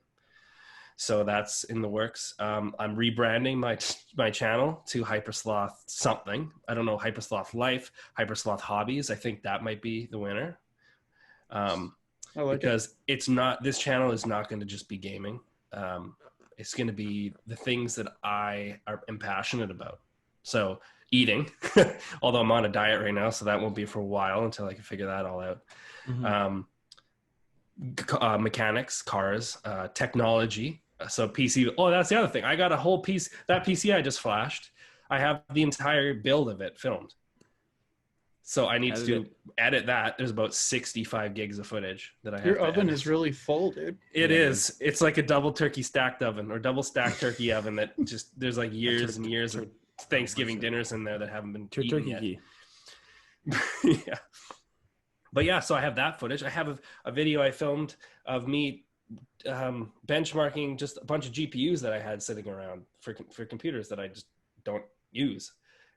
Speaker 3: So that's in the works. I'm rebranding my channel to HyperSloth something. I don't know, HyperSloth Life, HyperSloth Hobbies. I think that might be the winner. Because this channel is not going to just be gaming. It's going to be the things that I am passionate about. So eating, although I'm on a diet right now, so that won't be for a while until I can figure that all out. Mm-hmm. Mechanics, cars, technology. So PC. Oh, that's the other thing. I got a whole piece. That PC I just flashed, I have the entire build of it filmed. So I need to edit that. There's about 65 gigs of footage that I have.
Speaker 1: Your
Speaker 3: to
Speaker 1: oven
Speaker 3: edit.
Speaker 1: is really full, dude.
Speaker 3: It is. It's like a double turkey stacked oven or double stacked turkey oven that just there's like years and years of Thanksgiving dinners in there that haven't been eaten yet. Yeah. But yeah, so I have that footage. I have a video I filmed of me benchmarking just a bunch of GPUs that I had sitting around for computers that I just don't use.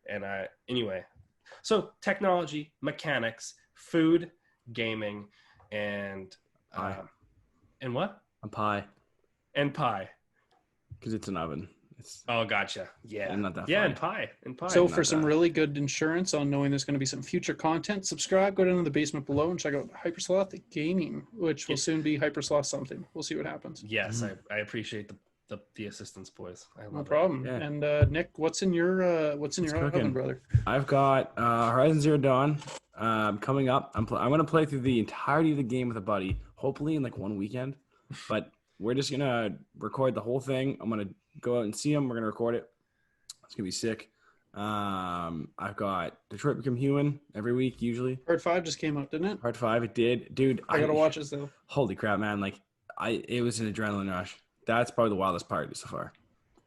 Speaker 3: And anyway, so technology, mechanics, food, gaming, and and what?
Speaker 2: A pie.
Speaker 3: And pie.
Speaker 2: Because it's an oven.
Speaker 3: Oh, gotcha. Yeah.
Speaker 2: Not that
Speaker 3: and pie.
Speaker 1: So for some really good insurance on knowing there's going to be some future content, subscribe, go down to the basement below and check out HyperSloth Gaming, which will soon be HyperSloth something. We'll see what happens.
Speaker 3: Yes, I appreciate the assistance, boys.
Speaker 1: No problem. Yeah. And Nick, what's in your oven, brother?
Speaker 2: I've got Horizon Zero Dawn coming up. I'm going to play through the entirety of the game with a buddy, hopefully in like one weekend. But we're just going to record the whole thing. I'm going to go out and see him. We're going to record it. It's going to be sick. I've got Detroit Become Human every week, usually.
Speaker 1: Part 5 just came out, didn't it?
Speaker 2: Part 5, it did. Dude,
Speaker 1: I got to watch this, though.
Speaker 2: Holy crap, man. Like, it was an adrenaline rush. That's probably the wildest part so far.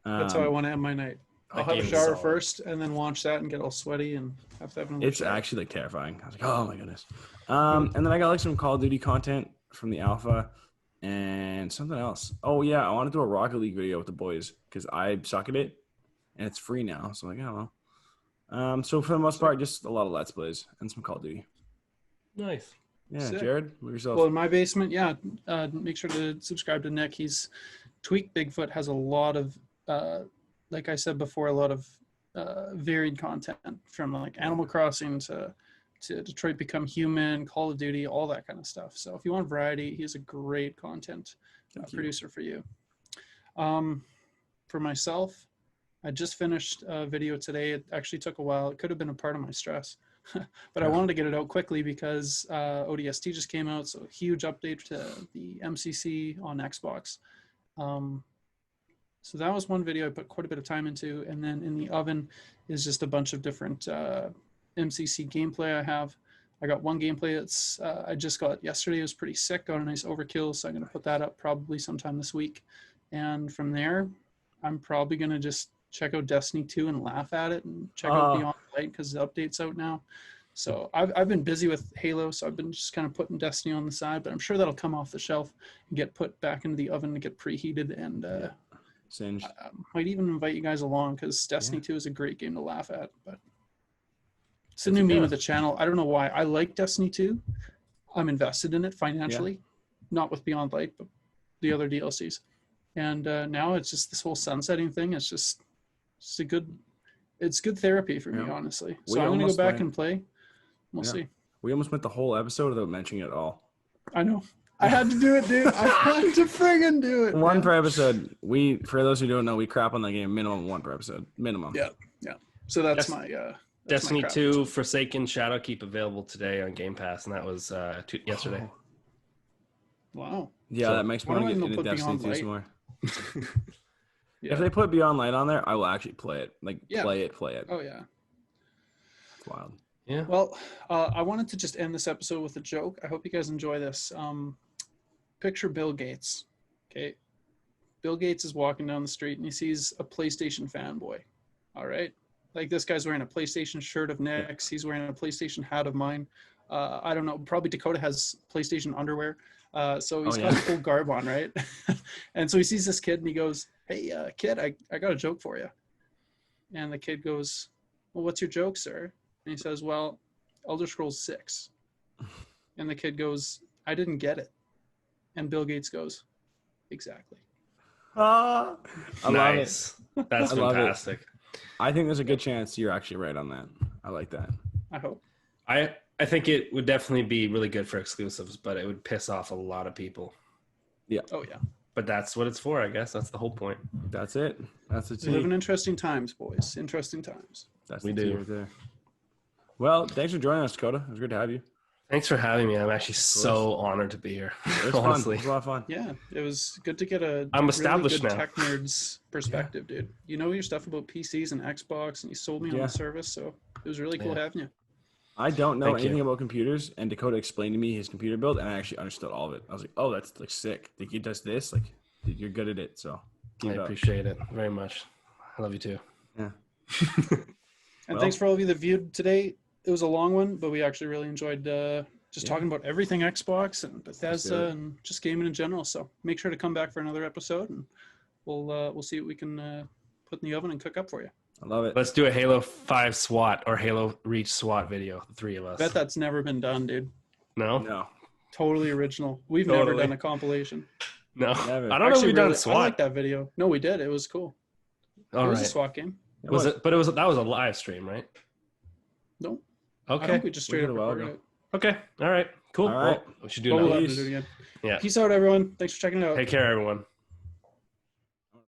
Speaker 1: That's how I want to end my night. I'll have a shower first and then watch that and get all sweaty and have to have another shower.
Speaker 2: Actually like terrifying. I was like, oh my goodness. And then I got like some Call of Duty content from the alpha and something else. Oh yeah, I want to do a Rocket League video with the boys because I suck at it and it's free now. So I'm like, oh well. So for the most part, just a lot of Let's Plays and some Call of Duty.
Speaker 3: Nice.
Speaker 2: Yeah, sick. Jared, what yourself?
Speaker 1: Well, in my basement, make sure to subscribe to Nick. He's Tweak Bigfoot has a lot of, like I said before, a lot of varied content from like Animal Crossing to Detroit Become Human, Call of Duty, all that kind of stuff. So if you want variety, he's a great content producer for you. For myself, I just finished a video today. It actually took a while. It could have been a part of my stress. But I wanted to get it out quickly because ODST just came out, so a huge update to the MCC on Xbox. So that was one video I put quite a bit of time into, and then in the oven is just a bunch of different MCC gameplay I have. I got one gameplay that's I just got yesterday. It was pretty sick, got a nice overkill, so I'm going to put that up probably sometime this week. And from there, I'm probably going to just check out Destiny 2 and laugh at it and check out Beyond Light because the update's out now. So I've been busy with Halo, so I've been just kind of putting Destiny on the side, but I'm sure that'll come off the shelf and get put back into the oven to get preheated. And
Speaker 2: Singed.
Speaker 1: I might even invite you guys along because Destiny 2 is a great game to laugh at. But it's a new meme of the channel. I don't know why. I like Destiny 2. I'm invested in it financially, not with Beyond Light, but the other DLCs. And now it's just this whole sunsetting thing. It's good therapy for me, honestly. So I'm going to go back and play. We'll see.
Speaker 2: We almost went the whole episode without mentioning it at all.
Speaker 1: I know. I had to do it, dude. I had to friggin' do it.
Speaker 2: One per episode. For those who don't know, we crap on the game minimum one per episode. Minimum.
Speaker 1: Yeah. So that's my
Speaker 3: Destiny 2 Forsaken Shadowkeep available today on Game Pass, and that was yesterday.
Speaker 1: Oh. Wow.
Speaker 2: Yeah, that makes me want to get into Destiny 2 some more. If they put Beyond Light on there, I will actually play it. Play it.
Speaker 1: Oh, yeah.
Speaker 2: It's wild.
Speaker 3: Yeah.
Speaker 1: Well, I wanted to just end this episode with a joke. I hope you guys enjoy this. Picture Bill Gates. Okay. Bill Gates is walking down the street and he sees a PlayStation fanboy. All right. Like this guy's wearing a PlayStation shirt of Nick's. He's wearing a PlayStation hat of mine. I don't know. Probably Dakota has PlayStation underwear. So he's got a full garb on, right? And so he sees this kid and he goes, "Hey, kid, I got a joke for you." And the kid goes, well, what's your joke, sir? And he says, well, Elder Scrolls 6. And the kid goes, I didn't get it. And Bill Gates goes, exactly.
Speaker 2: I love it.
Speaker 3: Nice. That's
Speaker 2: I love it.
Speaker 3: fantastic.
Speaker 2: I think there's a good chance you're actually right on that. I like that.
Speaker 1: I hope.
Speaker 3: I think it would definitely be really good for exclusives, but it would piss off a lot of people.
Speaker 2: Yeah.
Speaker 1: Oh, yeah.
Speaker 3: But that's what it's for, I guess. That's the whole point.
Speaker 2: That's it. That's the
Speaker 1: We live in
Speaker 2: team.
Speaker 1: interesting times, boys. Interesting times.
Speaker 2: That's
Speaker 3: We
Speaker 2: the
Speaker 3: do.
Speaker 2: team right there. Well, thanks for joining us, Dakota. It was good to have you.
Speaker 3: Thanks for having me. I'm actually so honored to be here.
Speaker 2: It was
Speaker 3: Honestly.
Speaker 2: fun. It was a lot of fun.
Speaker 1: Yeah, it was good to get a
Speaker 3: I'm
Speaker 1: really
Speaker 3: established
Speaker 1: good
Speaker 3: now.
Speaker 1: tech nerd's perspective, dude. You know your stuff about PCs and Xbox, and you sold me on
Speaker 2: Yeah.
Speaker 1: the service, so it was really cool
Speaker 3: Yeah.
Speaker 1: having you.
Speaker 2: I don't know
Speaker 3: Thank
Speaker 2: anything
Speaker 3: you.
Speaker 2: about computers, and Dakota explained to me his computer build, and I actually understood all of it. I was like, "Oh, that's like sick. Like he does this. Like you're good at it." So keep
Speaker 3: I
Speaker 2: it up.
Speaker 3: appreciate it very much. I love you too.
Speaker 2: Yeah.
Speaker 1: And
Speaker 2: Well-
Speaker 1: thanks for all of you that viewed today. It was a long one, but we actually really enjoyed just
Speaker 2: Yeah.
Speaker 1: talking about everything Xbox and
Speaker 2: do
Speaker 1: Bethesda
Speaker 2: it.
Speaker 1: and just gaming in general. So make sure to come back for another episode, and we'll see what we can put in the oven and cook up for you.
Speaker 2: I love it.
Speaker 3: Let's do a Halo 5 SWAT or Halo Reach SWAT video, the three of us.
Speaker 1: Bet that's never been done, dude.
Speaker 3: No?
Speaker 2: No,
Speaker 1: Totally original. We've never
Speaker 3: Totally.
Speaker 1: done a compilation.
Speaker 3: No.
Speaker 2: Never.
Speaker 3: I don't know if we've done
Speaker 1: really, I
Speaker 3: SWAT.
Speaker 1: like that video. No, we did. It was cool.
Speaker 3: All
Speaker 1: it was a
Speaker 3: right.
Speaker 1: SWAT game.
Speaker 3: Was it? But that was a live stream, right?
Speaker 1: No, I
Speaker 3: Okay.
Speaker 1: think we just straight
Speaker 2: did
Speaker 1: up
Speaker 2: a while
Speaker 1: recorded
Speaker 2: ago.
Speaker 1: it.
Speaker 3: Okay. All right. Cool.
Speaker 2: All right.
Speaker 3: Well, we should do
Speaker 1: But we'll
Speaker 3: another.
Speaker 1: have to do it again.
Speaker 3: Yeah.
Speaker 1: Peace out, everyone. Thanks for checking it out.
Speaker 3: Take care, everyone.